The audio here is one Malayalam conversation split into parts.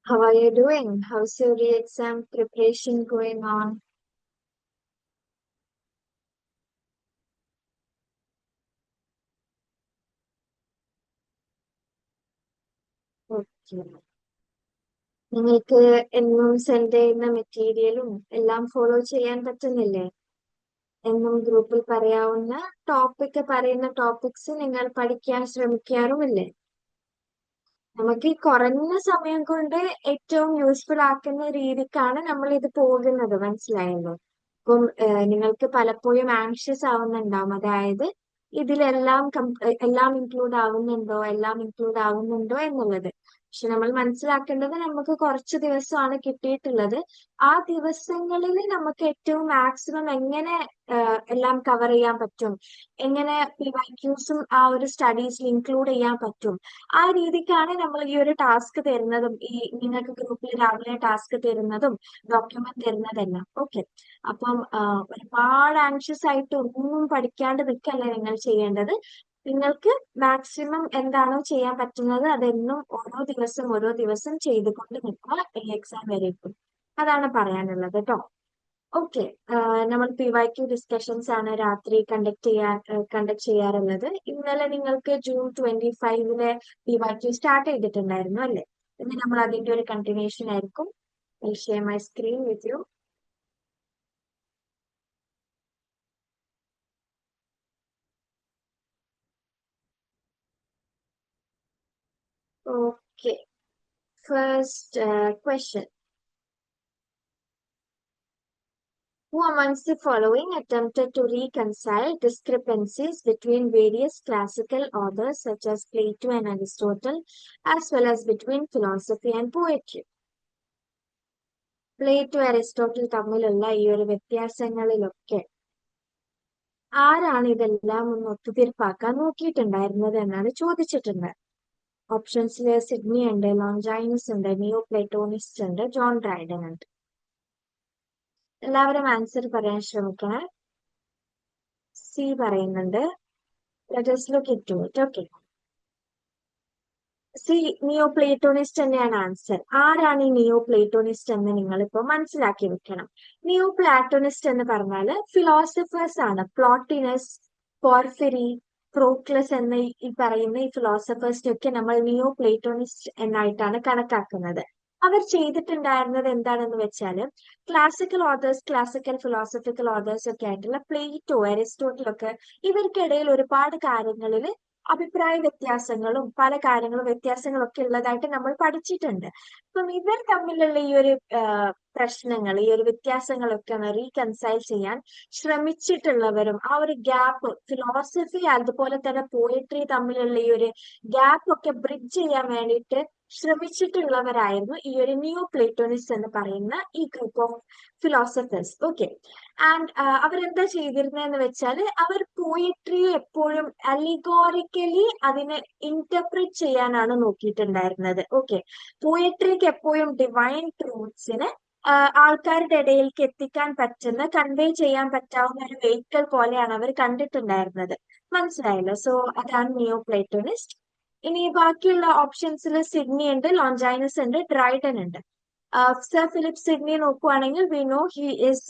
How are you doing? How's your re-exam preparation going on? Okay. നിങ്ങൾക്ക് എന്നും സെൻഡ് ചെയ്യുന്ന മെറ്റീരിയലും എല്ലാം ഫോളോ ചെയ്യാൻ പറ്റുന്നില്ലേ? എന്നും ഗ്രൂപ്പിൽ പറയാവുന്ന പറയുന്ന ടോപ്പിക്സ് നിങ്ങൾ പഠിക്കാൻ ശ്രമിക്കാറുമില്ലേ? നമുക്ക് ഈ കുറഞ്ഞ സമയം കൊണ്ട് ഏറ്റവും യൂസ്ഫുൾ ആക്കുന്ന രീതിക്കാണ് നമ്മൾ ഇത് പോകുന്നത്, മനസ്സിലായല്ലോ? അപ്പം നിങ്ങൾക്ക് പലപ്പോഴും ആങ്ഷ്യസ് ആവുന്നുണ്ടാവും, അതായത് എല്ലാം ഇൻക്ലൂഡ് ആവുന്നുണ്ടോ എന്നുള്ളത്. പക്ഷെ നമ്മൾ മനസ്സിലാക്കേണ്ടത് നമുക്ക് കുറച്ച് ദിവസമാണ് കിട്ടിയിട്ടുള്ളത്. ആ ദിവസങ്ങളിൽ നമുക്ക് ഏറ്റവും മാക്സിമം എങ്ങനെ എല്ലാം കവർ ചെയ്യാൻ പറ്റും, എങ്ങനെ PYQs ആ ഒരു സ്റ്റഡീസിൽ ഇൻക്ലൂഡ് ചെയ്യാൻ പറ്റും, ആ രീതിക്കാണ് നമ്മൾ ഈ ഒരു ടാസ്ക് തരുന്നതും നിങ്ങൾക്ക് ഗ്രൂപ്പിൽ രാവിലെ ടാസ്ക് തരുന്നതും ഡോക്യുമെന്റ് തരുന്നതെല്ലാം. ഓക്കെ. അപ്പം ഒരുപാട് ആങ്ഷ്യസ് ആയിട്ട് ഒന്നും പഠിക്കാണ്ട് നിൽക്കല്ല നിങ്ങൾ ചെയ്യേണ്ടത്. നിങ്ങൾക്ക് മാക്സിമം എന്താണോ ചെയ്യാൻ പറ്റുന്നത് അതെന്നും ഓരോ ദിവസം ചെയ്തുകൊണ്ട് നിൽക്കുക ഈ എക്സാം വരേക്കും. അതാണ് പറയാനുള്ളത് കേട്ടോ. ഓക്കെ. നമ്മൾ PYQ ഡിസ്കഷൻസ് ആണ് രാത്രി കണ്ടക്ട് ചെയ്യാറുള്ളത്. ഇന്നലെ നിങ്ങൾക്ക് June 25 PYQ സ്റ്റാർട്ട് ചെയ്തിട്ടുണ്ടായിരുന്നു അല്ലേ? ഇന്ന് നമ്മൾ അതിന്റെ ഒരു കണ്ടിന്യൂഷൻ ആയിരിക്കും. I'll share my screen with you. Okay. First question. Who amongst the following attempted to reconcile discrepancies between various classical authors such as Plato and Aristotle, as well as between philosophy and poetry? Plato Aristotle തമ്മിലുള്ള ഈ ഒരു വ്യത്യാസങ്ങളിലൊക്കെ ആരാണ് ഇതെല്ലാം ഒന്ന് ഒത്തുതീർപ്പാക്കാൻ നോക്കിയിട്ടുണ്ടായിരുന്നത് എന്നാണ് ചോദിച്ചിട്ടുണ്ട്. ഓപ്ഷൻസിൽ സിഡ്നി ഉണ്ട്, ലോഞ്ചൈനസ് ഉണ്ട്, നിയോ പ്ലേറ്റോണിസ്റ്റ് ഉണ്ട്, ജോൺ ഡ്രൈഡൻ ഉണ്ട്. എല്ലാവരും ആൻസർ പറയാൻ ശ്രമിക്കണേ. സി പറയുന്നുണ്ട്. Let us look into it. Okay. C, Neoplatonist തന്നെയാണ് ആൻസർ. ആരാണ് ഈ നിയോ പ്ലേറ്റോണിസ്റ്റ് എന്ന് നിങ്ങൾ ഇപ്പൊ മനസ്സിലാക്കി വെക്കണം. നിയോ പ്ലാറ്റോണിസ്റ്റ് എന്ന് പറഞ്ഞാല് ഫിലോസഫേഴ്സ് ആണ്. പ്ലോട്ടിനസ്, പോർഫിറി, പ്രോക്ലസ് എന്ന ഈ പറയുന്ന ഈ ഫിലോസഫേഴ്സിനൊക്കെ നമ്മൾ നിയോ പ്ലേറ്റോണിസ്റ്റ് എന്നായിട്ടാണ് കണക്കാക്കുന്നത്. അവർ ചെയ്തിട്ടുണ്ടായിരുന്നത് എന്താണെന്ന് വെച്ചാല് ക്ലാസിക്കൽ ഫിലോസഫിക്കൽ ഓതേഴ്സ് ഒക്കെ ആയിട്ടുള്ള പ്ലേറ്റോ, അരിസ്റ്റോട്ടിൽ ഒക്കെ ഇവർക്കിടയിൽ ഒരുപാട് കാര്യങ്ങളിൽ അഭിപ്രായ വ്യത്യാസങ്ങളും പല കാര്യങ്ങളും വ്യത്യാസങ്ങളൊക്കെ ഉള്ളതായിട്ട് നമ്മൾ പഠിച്ചിട്ടുണ്ട്. അപ്പം ഇവർ തമ്മിലുള്ള ഈ ഒരു പ്രശ്നങ്ങൾ, ഈ ഒരു വ്യത്യാസങ്ങളൊക്കെ ഒന്ന് റീകൺസൈൽ ചെയ്യാൻ ശ്രമിച്ചിട്ടുള്ളവരും ആ ഒരു ഗ്യാപ്പ് ഫിലോസഫി അതുപോലെ തന്നെ പോയട്രി തമ്മിലുള്ള ഈ ഒരു ഗ്യാപ്പ് ഒക്കെ ബ്രിഡ്ജ് ചെയ്യാൻ വേണ്ടിയിട്ട് ശ്രമിച്ചിട്ടുള്ളവരായിരുന്നു ഈ ഒരു നിയോ പ്ലേറ്റോണിസ്റ്റ് എന്ന് പറയുന്ന ഈ group of philosophers. Okay. And അവരെന്താ ചെയ്തിരുന്നതെന്ന് വെച്ചാൽ അവർ പോയിട്രിയെ എപ്പോഴും അലിഗോറിക്കലി അതിനെ ഇന്റർപ്രിറ്റ് ചെയ്യാനാണ് നോക്കിയിട്ടുണ്ടായിരുന്നത്. ഓക്കെ. പോയട്രിക്ക് എപ്പോഴും ഡിവൈൻ ട്രൂത്ത്സിനെ ആൾക്കാരുടെ ഇടയിലേക്ക് എത്തിക്കാൻ പറ്റുന്ന, കൺവേ ചെയ്യാൻ പറ്റാവുന്ന ഒരു വെഹിക്കിൾ പോലെയാണ് അവർ കണ്ടിട്ടുണ്ടായിരുന്നത്. മനസ്സിലായല്ലോ? സോ അതാണ് നിയോ പ്ലേറ്റോണിസ്റ്റ്. ഇനി ബാക്കിയുള്ള ഓപ്ഷൻസിൽ സിഡ്നി ഉണ്ട്, ലോഞ്ചൈനസ് ഉണ്ട്, ഡ്രൈഡൻ ഉണ്ട്. സർ ഫിലിപ്പ് സിഡ്നി നോക്കുവാണെങ്കിൽ we know he is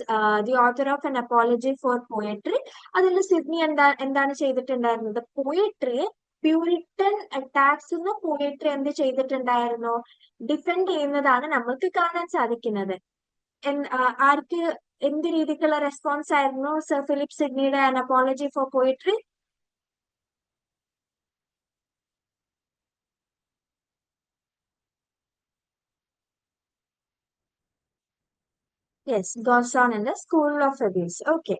the author of N apology for poetry. അതിൽ സിഡ്നി എന്താണ് ചെയ്തിട്ടുണ്ടായിരുന്നത്? പോയട്രിയെ പ്യൂരിറ്റൻ അറ്റാക്സ് പോയട്രി എന്ത് ചെയ്തിട്ടുണ്ടായിരുന്നു? ഡിഫെൻഡ് ചെയ്യുന്നതാണ് നമ്മൾക്ക് കാണാൻ സാധിക്കുന്നത്. ആർക്ക് എന്ത് രീതിക്കുള്ള റെസ്പോൺസ് ആയിരുന്നു സർ ഫിലിപ്പ് സിഡ്നിയുടെ an apology for poetry? Yes, goes on in the school of abuse. Okay,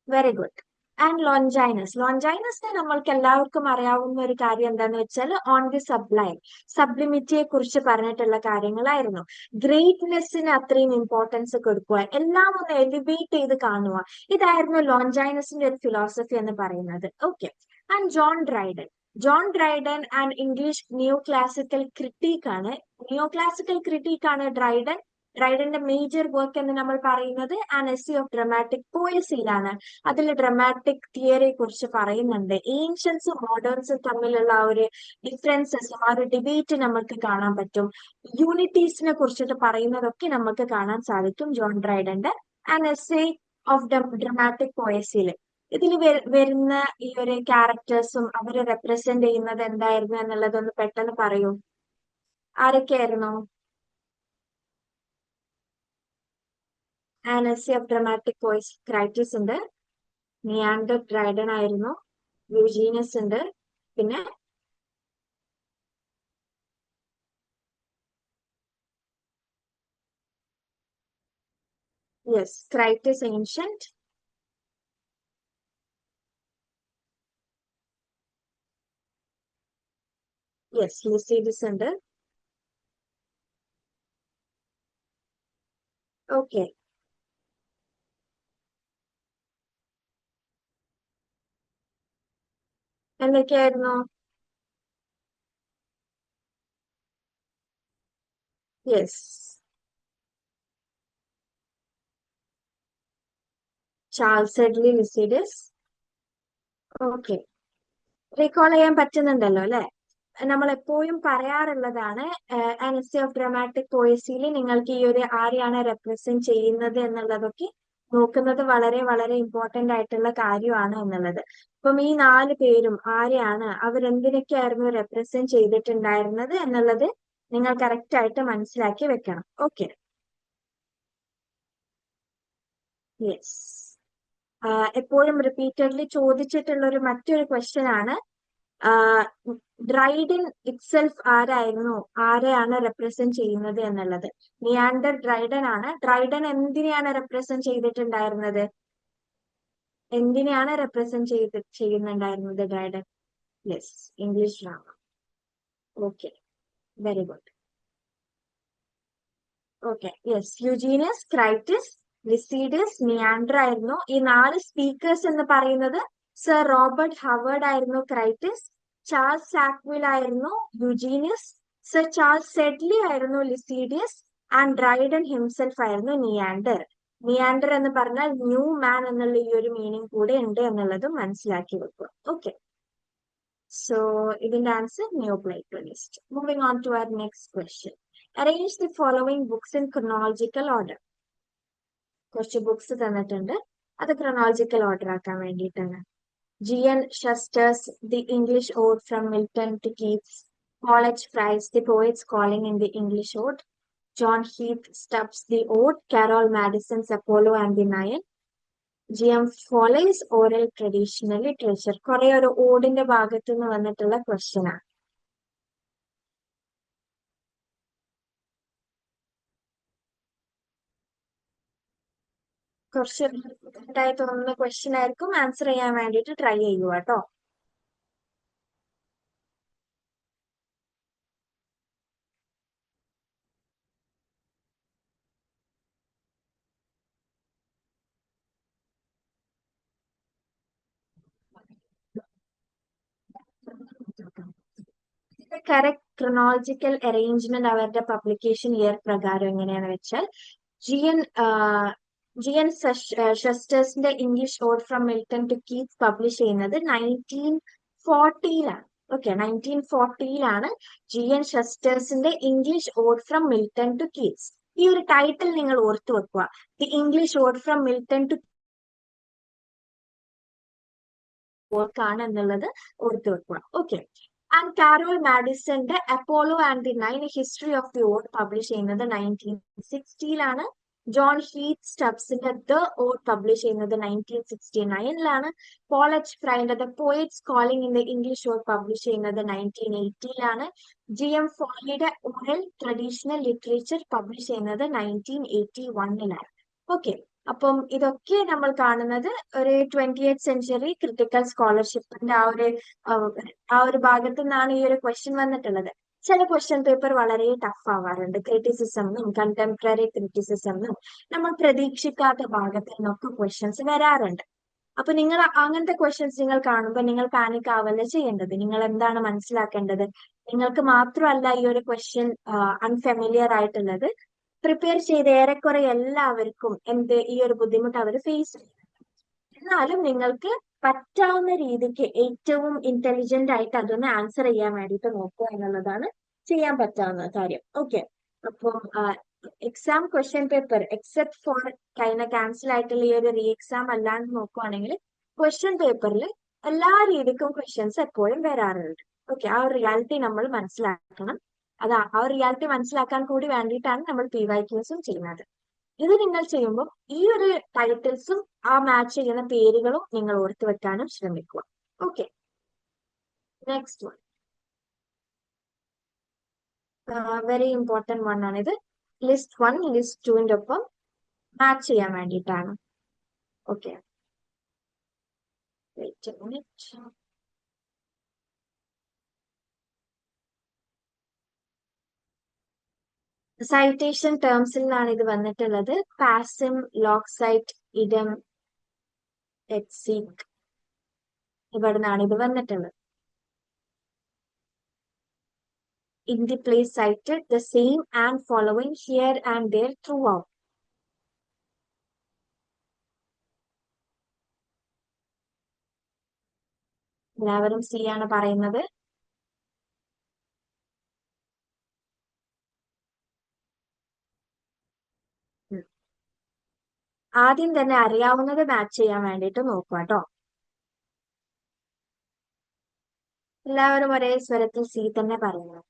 very good. And ലോഞ്ചൈനസിനെ നമ്മൾക്ക് എല്ലാവർക്കും അറിയാവുന്ന ഒരു കാര്യം എന്താന്ന് വെച്ചാൽ ഓൺ ദി സബ്ലൈം, സബ്ലിമിറ്റിയെ കുറിച്ച് പറഞ്ഞിട്ടുള്ള കാര്യങ്ങളായിരുന്നു. ഗ്രേറ്റ്നെസ്സിന് അത്രയും ഇമ്പോർട്ടൻസ് കൊടുക്കുക, എല്ലാം ഒന്ന് എലിവേറ്റ് ചെയ്ത് കാണുക, ഇതായിരുന്നു ലോഞ്ചൈനസിന്റെ ഒരു ഫിലോസഫി എന്ന് പറയുന്നത്. Okay. And John Dryden and English neo classical critique ആണ് ഡ്രൈഡൻ. ഡ്രൈഡന്റെ മേജർ വർക്ക് എന്ന് നമ്മൾ പറയുന്നത് ആൻ എസ്സി ഓഫ് ഡ്രമാറ്റിക് പോയസിയിലാണ്. അതിൽ ഡ്രമാറ്റിക് തിയറിയെ കുറിച്ച് പറയുന്നുണ്ട്. ഏൻഷ്യൻസും മോഡേൺസും തമ്മിലുള്ള ആ ഒരു ഡിഫറൻസസും ആ ഒരു ഡിബേറ്റ് നമുക്ക് കാണാൻ പറ്റും. യൂണിറ്റീസിനെ കുറിച്ചിട്ട് പറയുന്നതൊക്കെ നമുക്ക് കാണാൻ സാധിക്കും ജോൺ ഡ്രൈഡന്റെ ആൻ എസ്സി ഓഫ് ഡ്രമാറ്റിക് പോയസിയിൽ. ഇതിൽ വരുന്ന ഈ ഒരു ക്യാരക്ടേഴ്സും അവരെ റെപ്രസെന്റ് ചെയ്യുന്നത് എന്തായിരുന്നു എന്നുള്ളതൊന്ന് പെട്ടെന്ന് പറയൂ. ആരൊക്കെയായിരുന്നു? An essay of dramatic poesy Crites ഉണ്ട്, നിയാൻഡർ ഡ്രൈഡൻ ആയിരുന്നു, യൂജീനിയസ് ഉണ്ട്, പിന്നെ yes Crites ancient, yes Lisideius ഉണ്ട്. ഓക്കെ, എന്തൊക്കെയായിരുന്നു? Yes Charles Sedley Lisideius. Okay, recall ചെയ്യാൻ പറ്റുന്നുണ്ടല്ലോ അല്ലെ? നമ്മൾ എപ്പോഴും പറയാറുള്ളതാണ് ആൻ എസ്സി ഓഫ് ഡ്രമാറ്റിക് പോയസിയിൽ നിങ്ങൾക്ക് ഈ ഒരു ആരെയാണ് റെപ്രസെന്റ് ചെയ്യുന്നത് എന്നുള്ളതൊക്കെ നോക്കുന്നത് വളരെ വളരെ ഇമ്പോർട്ടന്റ് ആയിട്ടുള്ള കാര്യമാണ് എന്നുള്ളത്. അപ്പം ഈ 4 പേരും ആരെയാണ്, അവരെന്തിനൊക്കെയായിരുന്നു റെപ്രസെന്റ് ചെയ്തിട്ടുണ്ടായിരുന്നത് എന്നുള്ളത് നിങ്ങൾ കറക്റ്റ് ആയിട്ട് മനസ്സിലാക്കി വെക്കണം. Okay, yes. എപ്പോഴും റിപ്പീറ്റഡ്ലി ചോദിച്ചിട്ടുള്ള ഒരു മറ്റൊരു ക്വസ്റ്റ്യൻ ആണ് ഡ്രൈഡൻ ഇറ്റ്സെൽഫ് ആരെയാണ് റെപ്രസെന്റ് ചെയ്യുന്നത് എന്നുള്ളത്. നിയാൻഡർ ഡ്രൈഡൻ ആണ്. ഡ്രൈഡൻ എന്തിനെയാണ് റെപ്രസെന്റ് ചെയ്തിട്ടുണ്ടായിരുന്നത്? എന്തിനെയാണ് റെപ്രസെന്റ് ചെയ്യുന്നുണ്ടായിരുന്നത് Dryden? Yes, English drama. Okay, very good. Okay, yes, Eugenius, Crites, Lisideius, Neander ആയിരുന്നു. ഈ 4 സ്പീക്കേഴ്സ് എന്ന് പറയുന്നത് സർ റോബർട്ട് ഹവേർഡ് ആയിരുന്നു ക്രൈറ്റിസ്, ചാൾസ് സാക്വിൽ ആയിരുന്നു യുജീനിയസ്, സർ ചാൾസ് സെഡ്ലി ആയിരുന്നു ലിസീഡിയസ്, ആൻഡ് ഡ്രൈഡൻ ഹിംസെൽഫ് ആയിരുന്നു നിയാൻഡർ. നിയാൻഡർ എന്ന് പറഞ്ഞാൽ ന്യൂ മാൻ എന്നുള്ള ഈ ഒരു മീനിങ് കൂടെ ഉണ്ട് എന്നുള്ളതും മനസ്സിലാക്കി വെക്കുക. ഓക്കെ, സോ ഇതിന്റെ answer Neoplatonist. Moving on to our next question. Arrange the following books in chronological order. കുറച്ച് ബുക്സ് തന്നിട്ടുണ്ട്, അത് ക്രൊണോളജിക്കൽ ഓർഡർ ആക്കാൻ വേണ്ടിയിട്ടാണ്. G.N. Shuster's The English Ode from Milton to Keats, Paul H. Fry's The Poet's Calling in the English Ode, John Heath Stubbs' The Ode, Carol Madison's Apollo and the Nile, G.M. Foley's Oral Traditional Literature. കുറെ ഒരു ഓഡിന്റെ ഭാഗത്തു നിന്ന് വന്നിട്ടുള്ള ക്വസ്റ്റ്യൻ ആണ്. കുറച്ച് ായി തോന്നുന്ന ക്വസ്റ്റ്യൻ ആയിരിക്കും. ആൻസർ ചെയ്യാൻ വേണ്ടിയിട്ട് ട്രൈ ചെയ്യുക കേട്ടോ. കറക്റ്റ് ക്രൊണോളജിക്കൽ അറേഞ്ച്മെന്റ് അവരുടെ പബ്ലിക്കേഷൻ ഇയർ പ്രകാരം എങ്ങനെയാണെന്ന് വെച്ചാൽ ജി എൻ ഷസ്റ്റേഴ്സിന്റെ English ode from Milton to Keats publish ചെയ്യുന്നത് 1940-ലാണ്. ഓക്കെ, 1940-ലാണ് ജി.എൻ. ഷസ്റ്റേഴ്സിന്റെ English ode from Milton to Keats. ഈ ഒരു ടൈറ്റിൽ നിങ്ങൾ ഓർത്തു വെക്കുക, the English ode from Milton to വർക്കാണ് എന്നുള്ളത് ഓർത്തു വെക്കുക. ഓക്കെ, ആൻഡ് കാരോൾ മാഡിസന്റെ Apollo and the nine history of the ode publish ചെയ്യുന്നത് 1960-ലാണ്. ജോൺ ഹീത്ത് സ്റ്റബ്സിന്റെ ദ ഓഡ് പബ്ലിഷ് ചെയ്യുന്നത് 1969-ലാണ്. പോൾ എച്ച് ഫ്രൈന്റെ the poet's calling in the English ode publish ചെയ്യുന്നത് 1980-ലാണ്. G.M. ഫോളിയുടെ ഓറൽ ട്രഡീഷണൽ ലിറ്ററേച്ചർ പബ്ലിഷ് ചെയ്യുന്നത് 1981-ലാണ്. ഓക്കെ, അപ്പം ഇതൊക്കെ നമ്മൾ കാണുന്നത് ഒരു 20th സെഞ്ചുറി ക്രിട്ടിക്കൽ സ്കോളർഷിപ്പിന്റെ ആ ഒരു ഭാഗത്തു നിന്നാണ് ഈ ഒരു ക്വസ്റ്റ്യൻ വന്നിട്ടുള്ളത്. ചില ക്വസ്റ്റ്യൻ പേപ്പർ വളരെ ടഫ് ആവാറുണ്ട്. ക്രിറ്റിസിസമെന്നും കണ്ടംപററി ക്രിറ്റിസിസമെന്നും നമ്മൾ പ്രതീക്ഷിക്കാത്ത ഭാഗത്തു നിന്നൊക്കെ ക്വസ്റ്റ്യൻസ് വരാറുണ്ട്. അപ്പൊ നിങ്ങൾ അങ്ങനത്തെ ക്വസ്റ്റ്യൻസ് നിങ്ങൾ കാണുമ്പോൾ നിങ്ങൾ പാനിക് ആവല്ല ചെയ്യേണ്ടത്. നിങ്ങൾ എന്താണ് മനസ്സിലാക്കേണ്ടത്, നിങ്ങൾക്ക് മാത്രമല്ല ഈ ഒരു ക്വസ്റ്റ്യൻ അൺഫെമിലിയർ ആയിട്ടുള്ളത്, പ്രിപ്പയർ ചെയ്ത് ഏറെക്കുറെ എല്ലാവർക്കും ഈ ഒരു ബുദ്ധിമുട്ട് അവർ ഫേസ് ചെയ്യും. എന്നാലും നിങ്ങൾക്ക് പറ്റാവുന്ന രീതിക്ക് ഏറ്റവും ഇന്റലിജന്റ് ആയിട്ട് അതൊന്ന് ആൻസർ ചെയ്യാൻ വേണ്ടിയിട്ട് നോക്കുക എന്നുള്ളതാണ് ചെയ്യാൻ പറ്റാവുന്ന കാര്യം. ഓക്കെ, അപ്പം exam question paper except for cancel ആയിട്ടുള്ള ഈ ഒരു റീ എക്സാം അല്ലാണ്ട് നോക്കുവാണെങ്കിൽ ക്വസ്റ്റ്യൻ പേപ്പറിൽ എല്ലാ രീതിക്കും ക്വസ്റ്റ്യൻസ് എപ്പോഴും വരാറുണ്ട്. ഓക്കെ, ആ ഒരു റിയാലിറ്റി നമ്മൾ മനസ്സിലാക്കണം. ആ ഒരു റിയാലിറ്റി മനസ്സിലാക്കാൻ കൂടി വേണ്ടിയിട്ടാണ് നമ്മൾ PYQസും ചെയ്യുന്നത്. ഇത് നിങ്ങൾ ചെയ്യുമ്പോൾ ഈ ഒരു ടൈറ്റിൽസും ആ മാച്ച് ചെയ്യുന്ന പേരുകളും നിങ്ങൾ ഓർത്തു വെക്കാനും ശ്രമിക്കുക. Okay, next one very important one ആണിത്. ലിസ്റ്റ് 1 ലിസ്റ്റ് 2ന്റെ ഒപ്പം മാച്ച് ചെയ്യാൻ വേണ്ടിയിട്ടാണ്. Okay, wait a minute. Citation ടേംസിൽ നിന്നാണ് ഇത് വന്നിട്ടുള്ളത്. പാസിം, ലോക്സൈറ്റ്, ഇഡം, എക്സീക്, ഇവിടെ നിന്നാണ് ഇത് വന്നിട്ടുള്ളത്. In the place cited, the same and following here and there throughout. എല്ലാവരും സി ആണ് പറയുന്നത്. ആദ്യം തന്നെ അറിയാവുന്നത് മാച്ച് ചെയ്യാൻ വേണ്ടിയിട്ട് നോക്കുക കേട്ടോ. എല്ലാവരും ഒരേ സ്വരത്തിൽ സി തന്നെ പറയുന്നു.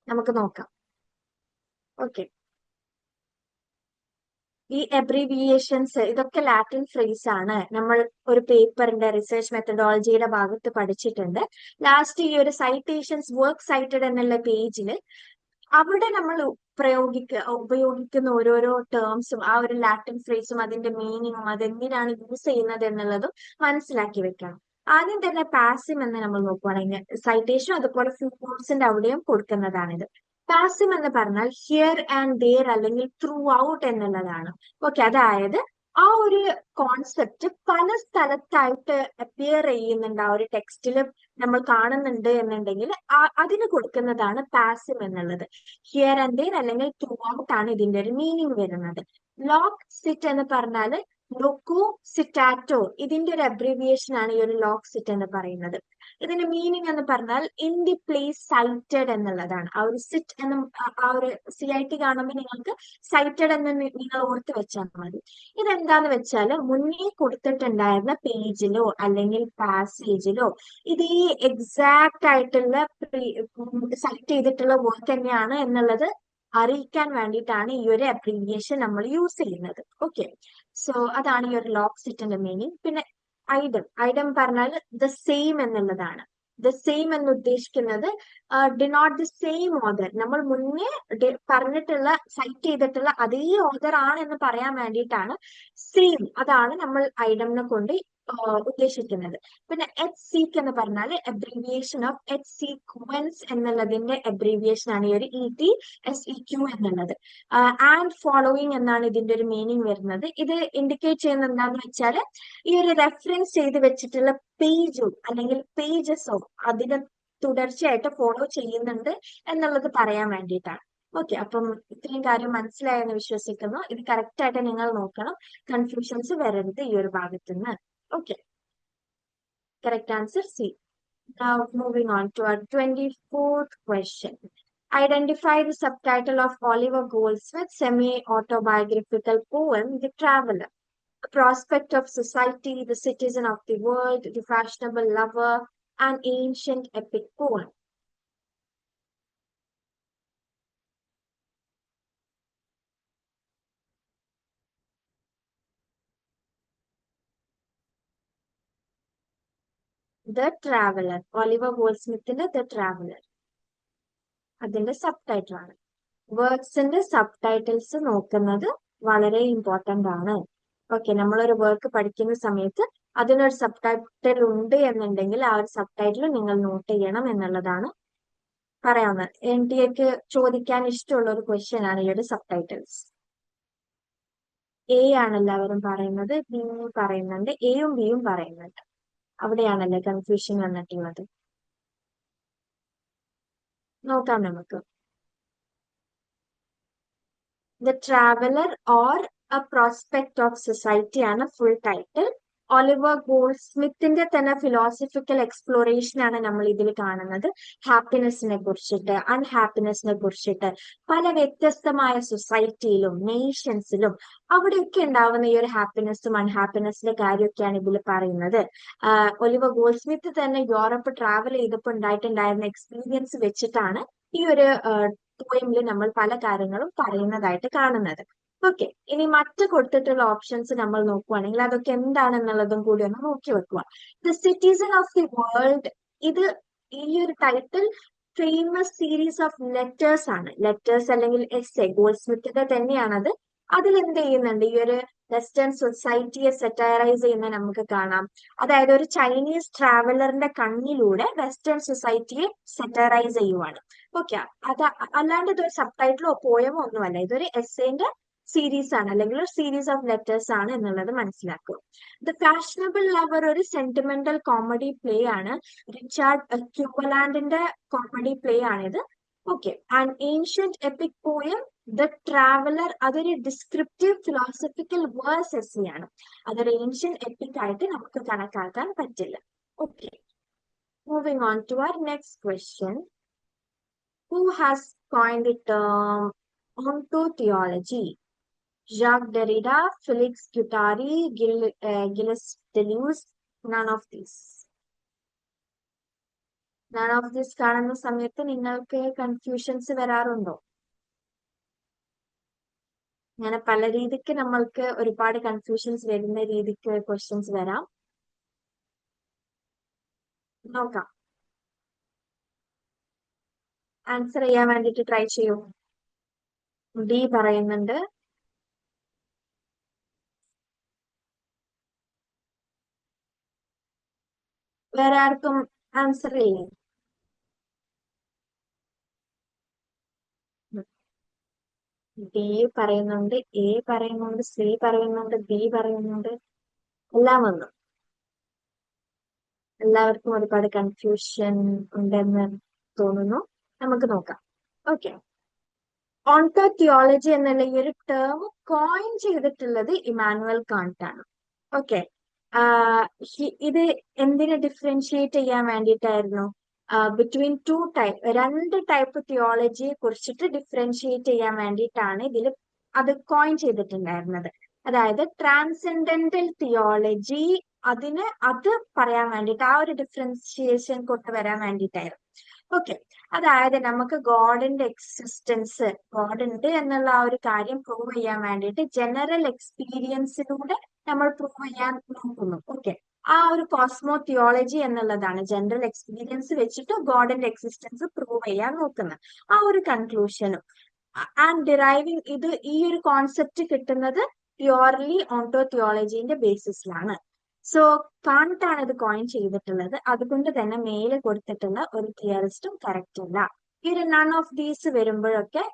നമുക്ക് നോക്കാം. ഓക്കെ, ഈ അബ്രീവിയേഷൻസ് ഇതൊക്കെ ലാറ്റിൻ ഫ്രേസ് ആണ്. നമ്മൾ ഒരു പേപ്പറിന്റെ റിസർച്ച് മെത്തഡോളജിയുടെ ഭാഗത്ത് പഠിച്ചിട്ടുണ്ട്. ലാസ്റ്റ് ഈ ഒരു സൈറ്റേഷൻസ് വർക്ക് സൈറ്റഡ് എന്നുള്ള പേജില് അവിടെ നമ്മൾ ഉപയോഗിക്കുന്ന ഓരോരോ ടേംസും ആ ഒരു ലാറ്റിൻ ഫ്രേസും അതിന്റെ മീനിങ്ങും അതെന്തിനാണ് യൂസ് ചെയ്യുന്നത് എന്നുള്ളതും മനസ്സിലാക്കി വെക്കണം. ആദ്യം തന്നെ പാസിം എന്ന് നമ്മൾ നോക്കുവാണെങ്കിൽ സൈറ്റേഷൻ അതുപോലെ ഫ്യൂസിന്റെ അവിടെയും കൊടുക്കുന്നതാണിത്. പാസിം എന്ന് പറഞ്ഞാൽ ഹിയർ ആൻഡ് ദേർ അല്ലെങ്കിൽ ത്രൂ ഔട്ട് എന്നുള്ളതാണ്. ഓക്കെ, അതായത് ആ ഒരു കോൺസെപ്റ്റ് പല സ്ഥലത്തായിട്ട് അപ്പിയർ ചെയ്യുന്നുണ്ട്. ആ ഒരു ടെക്സ്റ്റിൽ നമ്മൾ കാണുന്നുണ്ട് എന്നുണ്ടെങ്കിൽ അതിന് കൊടുക്കുന്നതാണ് പാസിം എന്നുള്ളത്. ഹിയർ ആൻഡ് ദേർ അല്ലെങ്കിൽ ത്രൂ ഔട്ട് ആണ് ഇതിന്റെ ഒരു മീനിങ് വരുന്നത്. ലോക്ക് സിറ്റ് എന്ന് പറഞ്ഞാല് ലൊക്കു സിറ്റാറ്റോ, ഇതിന്റെ ഒരു അബ്രീവിയേഷൻ ആണ് ഈ ഒരു ലോക്ക് സിറ്റ് എന്ന് പറയുന്നത്. ഇതിന്റെ മീനിങ് എന്ന് പറഞ്ഞാൽ ഇൻ ദി പ്ലേസ് സൈറ്റഡ് എന്നുള്ളതാണ്. ആ ഒരു സിറ്റ് എന്ന ആ ഒരു CIT കാണുമ്പോൾ നിങ്ങൾക്ക് സൈറ്റഡ് എന്ന് നിങ്ങൾ ഓർത്ത് വെച്ചാൽ മതി. ഇതെന്താന്ന് വെച്ചാല് മുന്നേ കൊടുത്തിട്ടുണ്ടായിരുന്ന പേജിലോ അല്ലെങ്കിൽ പാസേജിലോ ഇതേ എക്സാക്ട് ആയിട്ടുള്ള സൈറ്റ് ചെയ്തിട്ടുള്ള വർക്ക് തന്നെയാണ് എന്നുള്ളത് അറിയിക്കാൻ വേണ്ടിയിട്ടാണ് ഈ ഒരു അബ്രീവിയേഷൻ നമ്മൾ യൂസ് ചെയ്യുന്നത്. ഓക്കെ, സോ അതാണ് ഈ ഒരു ലോക്ക് സിറ്റിന്റെ മീനിങ്. പിന്നെ ഐഡം പറഞ്ഞാൽ ദ സെയിം എന്നുള്ളതാണ്. ദ സെയിം എന്ന് ഉദ്ദേശിക്കുന്നത് ഡിനോട്ട് ദി സെയിം ഓർഡർ. നമ്മൾ മുന്നേ പറഞ്ഞിട്ടുള്ള സൈറ്റ് ചെയ്തിട്ടുള്ള അതേ ഓർഡർ ആണ് എന്ന് പറയാൻ വേണ്ടിയിട്ടാണ് സെയിം. അതാണ് നമ്മൾ ഐഡംനെ കൊണ്ട് ഉദ്ദേശിക്കുന്നത്. പിന്നെ HSEQ എന്ന് പറഞ്ഞാൽ അബ്രീവിയേഷൻ ഓഫ് എച്ച് സീക്വൻസ് എന്നുള്ളതിന്റെ അബ്രീവിയേഷൻ ആണ് ഈ ഒരു ETSEQ എന്നുള്ളത്. ആൻഡ് ഫോളോയിങ് എന്നാണ് ഇതിന്റെ ഒരു മീനിങ് വരുന്നത്. ഇത് ഇൻഡിക്കേറ്റ് ചെയ്യുന്നത് എന്താണെന്ന് വെച്ചാൽ ഈ ഒരു റെഫറൻസ് ചെയ്ത് വെച്ചിട്ടുള്ള പേജോ അല്ലെങ്കിൽ പേജസോ അതിനെ തുടർച്ചയായിട്ട് ഫോളോ ചെയ്യുന്നുണ്ട് എന്നുള്ളത് പറയാൻ വേണ്ടിയിട്ടാണ്. ഓക്കെ, അപ്പം ഇത്രയും കാര്യം മനസ്സിലായെന്ന് വിശ്വസിക്കുന്നു. ഇത് കറക്റ്റ് ആയിട്ട് നിങ്ങൾ നോക്കണം, കൺഫ്യൂഷൻസ് വരരുത് ഈ ഒരു ഭാഗത്തുനിന്ന്. Okay, correct answer C. Now moving on to our 24th question. Identify the subtitle of Oliver Goldsmith's semi-autobiographical poem, The Traveler. A prospect of society, the citizen of the world, the fashionable lover, an ancient epic poem. The Traveler. Oliver Goldsmith's The Traveler. അതിന്റെ സബ് ടൈറ്റിൽ ആണ്. വർക്ക്സിന്റെ സബ് ടൈറ്റിൽസ് നോക്കുന്നത് വളരെ ഇമ്പോർട്ടന്റ് ആണ്. ഓക്കെ, നമ്മളൊരു വർക്ക് പഠിക്കുന്ന സമയത്ത് അതിനൊരു സബ് ടൈറ്റിൽ ഉണ്ട് എന്നുണ്ടെങ്കിൽ ആ ഒരു സബ് ടൈറ്റിൽ നിങ്ങൾ നോട്ട് ചെയ്യണം എന്നുള്ളതാണ് പറയാവുന്നത്. NTA ചോദിക്കാൻ ഇഷ്ടമുള്ള ഒരു ക്വസ്റ്റ്യൻ ആണ് ഈ ഒരു സബ് ടൈറ്റിൽസ്. A ആണ് എല്ലാവരും പറയുന്നത്, B പറയുന്നുണ്ട്, Aയും Bയും പറയുന്നുണ്ട്. അവിടെയാണല്ലേ കൺഫ്യൂഷൻ വന്നിട്ടുള്ളത്. നോക്കാം നമുക്ക്. The traveller or A prospect of society ആണ് ഫുൾ ടൈറ്റിൽ. ഒലിവർ ഗോൾഡ് സ്മിത്തിന്റെ തന്നെ ഫിലോസഫിക്കൽ എക്സ്പ്ലോറേഷൻ ആണ് നമ്മൾ ഇതിൽ കാണുന്നത്. ഹാപ്പിനെസിനെ കുറിച്ചിട്ട്, അൺഹാപ്പിനെസിനെ കുറിച്ചിട്ട്, പല വ്യത്യസ്തമായ സൊസൈറ്റിയിലും നേഷൻസിലും അവിടെയൊക്കെ ഉണ്ടാവുന്ന ഈ ഒരു ഹാപ്പിനെസ്സും അൺഹാപ്പിനെസിന്റെ കാര്യമൊക്കെയാണ് ഇതിൽ പറയുന്നത്. ഒലിവർ ഗോൾഡ് സ്മിത്ത് തന്നെ യൂറോപ്പ് ട്രാവൽ ചെയ്തപ്പോൾ ഉണ്ടായിട്ടുണ്ടായിരുന്ന എക്സ്പീരിയൻസ് വെച്ചിട്ടാണ് ഈ ഒരു പോയിമിൽ നമ്മൾ പല കാര്യങ്ങളും പറയുന്നതായിട്ട് കാണുന്നത്. ഓക്കെ, ഇനി മറ്റ് കൊടുത്തിട്ടുള്ള ഓപ്ഷൻസ് നമ്മൾ നോക്കുവാണെങ്കിൽ അതൊക്കെ എന്താണെന്നുള്ളതും കൂടി ഒന്ന് നോക്കി വെക്കുക. The citizen of the world, ഇത് ഈ ഒരു title famous series of letters ആണ്. ലെറ്റേഴ്സ് അല്ലെങ്കിൽ എസ്സേ, ഗോൾഡ് സ്മിത്തിന്റെ തന്നെയാണത്. അതിൽ എന്ത് ചെയ്യുന്നുണ്ട്, ഈ ഒരു വെസ്റ്റേൺ സൊസൈറ്റിയെ സെറ്ററൈസ് ചെയ്യുന്ന നമുക്ക് കാണാം. അതായത് ഒരു ചൈനീസ് ട്രാവലറിന്റെ കണ്ണിലൂടെ വെസ്റ്റേൺ സൊസൈറ്റിയെ സെറ്ററൈസ് ചെയ്യുവാണ്. ഓക്കെ, അത് അല്ലാണ്ട് ഇതൊരു സബ് ടൈറ്റിലോ പോയമോ ഒന്നുമല്ല, ഇതൊരു എസ്സേന്റെ സീരീസ് ആണ് അല്ലെങ്കിൽ ഒരു സീരീസ് ഓഫ് ലെറ്റേഴ്സ് ആണ് എന്നുള്ളത് മനസ്സിലാക്കുക. ദ ഫാഷനബിൾ ലവർ ഒരു സെന്റിമെന്റൽ കോമഡി പ്ലേ ആണ്. റിച്ചാർഡ് ക്യൂബലാൻഡിന്റെ കോമഡി പ്ലേ ആണിത്. Okay, and ancient epic poem the traveller അതൊരു ഡിസ്ക്രിപ്റ്റീവ് ഫിലോസഫിക്കൽ വേഴ്സ് എസ്സേ ആണ്. അതൊരു ഏൻഷ്യന്റ് എപ്പിക് ആയിട്ട് നമുക്ക് കണക്കാക്കാൻ പറ്റില്ല. Okay, moving on to our next question. Who has coined the term ontology? Jacques Derrida, Felix Guattari, Gilles Deleuze, none of these. None of these കാണുന്ന സമയത്ത് നിങ്ങൾക്ക് കൺഫ്യൂഷൻസ് വരാറുണ്ടോ? അങ്ങനെ പല രീതിക്ക് നമ്മൾക്ക് ഒരുപാട് കൺഫ്യൂഷൻസ് വരുന്ന രീതിക്ക് ക്വസ്റ്റ്യൻസ് വരാം. നോക്കാം, ആൻസർ ചെയ്യാൻ വേണ്ടിട്ട് ട്രൈ ചെയ്യൂ. ഡി പറയുന്നുണ്ട്. വേറെ ആർക്കും ആൻസർ ഇല്ലേ? ഡി പറയുന്നുണ്ട്, എ പറയുന്നുണ്ട്, സി പറയുന്നുണ്ട്, ബി പറയുന്നുണ്ട്. എല്ലാം വന്നു. എല്ലാവർക്കും ഒരുപാട് കൺഫ്യൂഷൻ ഉണ്ടെന്ന് തോന്നുന്നു. നമുക്ക് നോക്കാം. ഓക്കെ, ഓൺടോതിയോളജി എന്നുള്ള ഈ ഒരു ടേം കോയിൻ ചെയ്തിട്ടുള്ളത് ഇമാനുവൽ കാന്റ് ആണ്. ഓക്കെ, ഇത് എന്തിനെ ഡിഫറൻഷിയേറ്റ് ചെയ്യാൻ വേണ്ടിയിട്ടായിരുന്നു? ബിറ്റ്വീൻ ടു ടൈപ്പ്, രണ്ട് ടൈപ്പ് തിയോളജിയെ കുറിച്ചിട്ട് ഡിഫറൻഷിയേറ്റ് ചെയ്യാൻ വേണ്ടിയിട്ടാണ് ഇതിൽ അത് കോയിൻ ചെയ്തിട്ടുണ്ടായിരുന്നത്. അതായത് ട്രാൻസെൻഡന്റൽ തിയോളജി, അത് പറയാൻ വേണ്ടിയിട്ട്, ആ ഒരു ഡിഫറൻഷിയേഷൻ കൊണ്ടുവരാൻ വേണ്ടിയിട്ടായിരുന്നു. ഓക്കെ, അതായത് നമുക്ക് ഗോഡിന്റെ എക്സിസ്റ്റൻസ്, ഗോഡ് ഉണ്ട് എന്നുള്ള ആ ഒരു കാര്യം പ്രൂവ് ചെയ്യാൻ വേണ്ടിയിട്ട് ജനറൽ എക്സ്പീരിയൻസിലൂടെ നമ്മൾ പ്രൂവ് ചെയ്യാൻ നോക്കുന്നു. ഓക്കെ, ആ ഒരു കോസ്മോ തിയോളജി എന്നുള്ളതാണ് ജനറൽ എക്സ്പീരിയൻസ് വെച്ചിട്ട് ഗോഡിന്റെ എക്സിസ്റ്റൻസ് പ്രൂവ് ചെയ്യാൻ നോക്കുന്നത്. ആ ഒരു കൺക്ലൂഷനും ആൻഡ് ഡിറൈവിങ് ഇത്, ഈ ഒരു കോൺസെപ്റ്റ് കിട്ടുന്നത് പ്യുവർലി ഓൺടോ തിയോളജിന്റെ ബേസിസിലാണ്. സോ കാന്റ് ആണ് ഇത് കോയിൻ ചെയ്തിട്ടുള്ളത്. അതുകൊണ്ട് തന്നെ മേലെ കൊടുത്തിട്ടുള്ള ഒരു തിയറിസ്റ്റും കറക്റ്റ് അല്ല. ഈ ഒരു നൺ ഓഫ് ദീസ് വരുമ്പോഴൊക്കെ,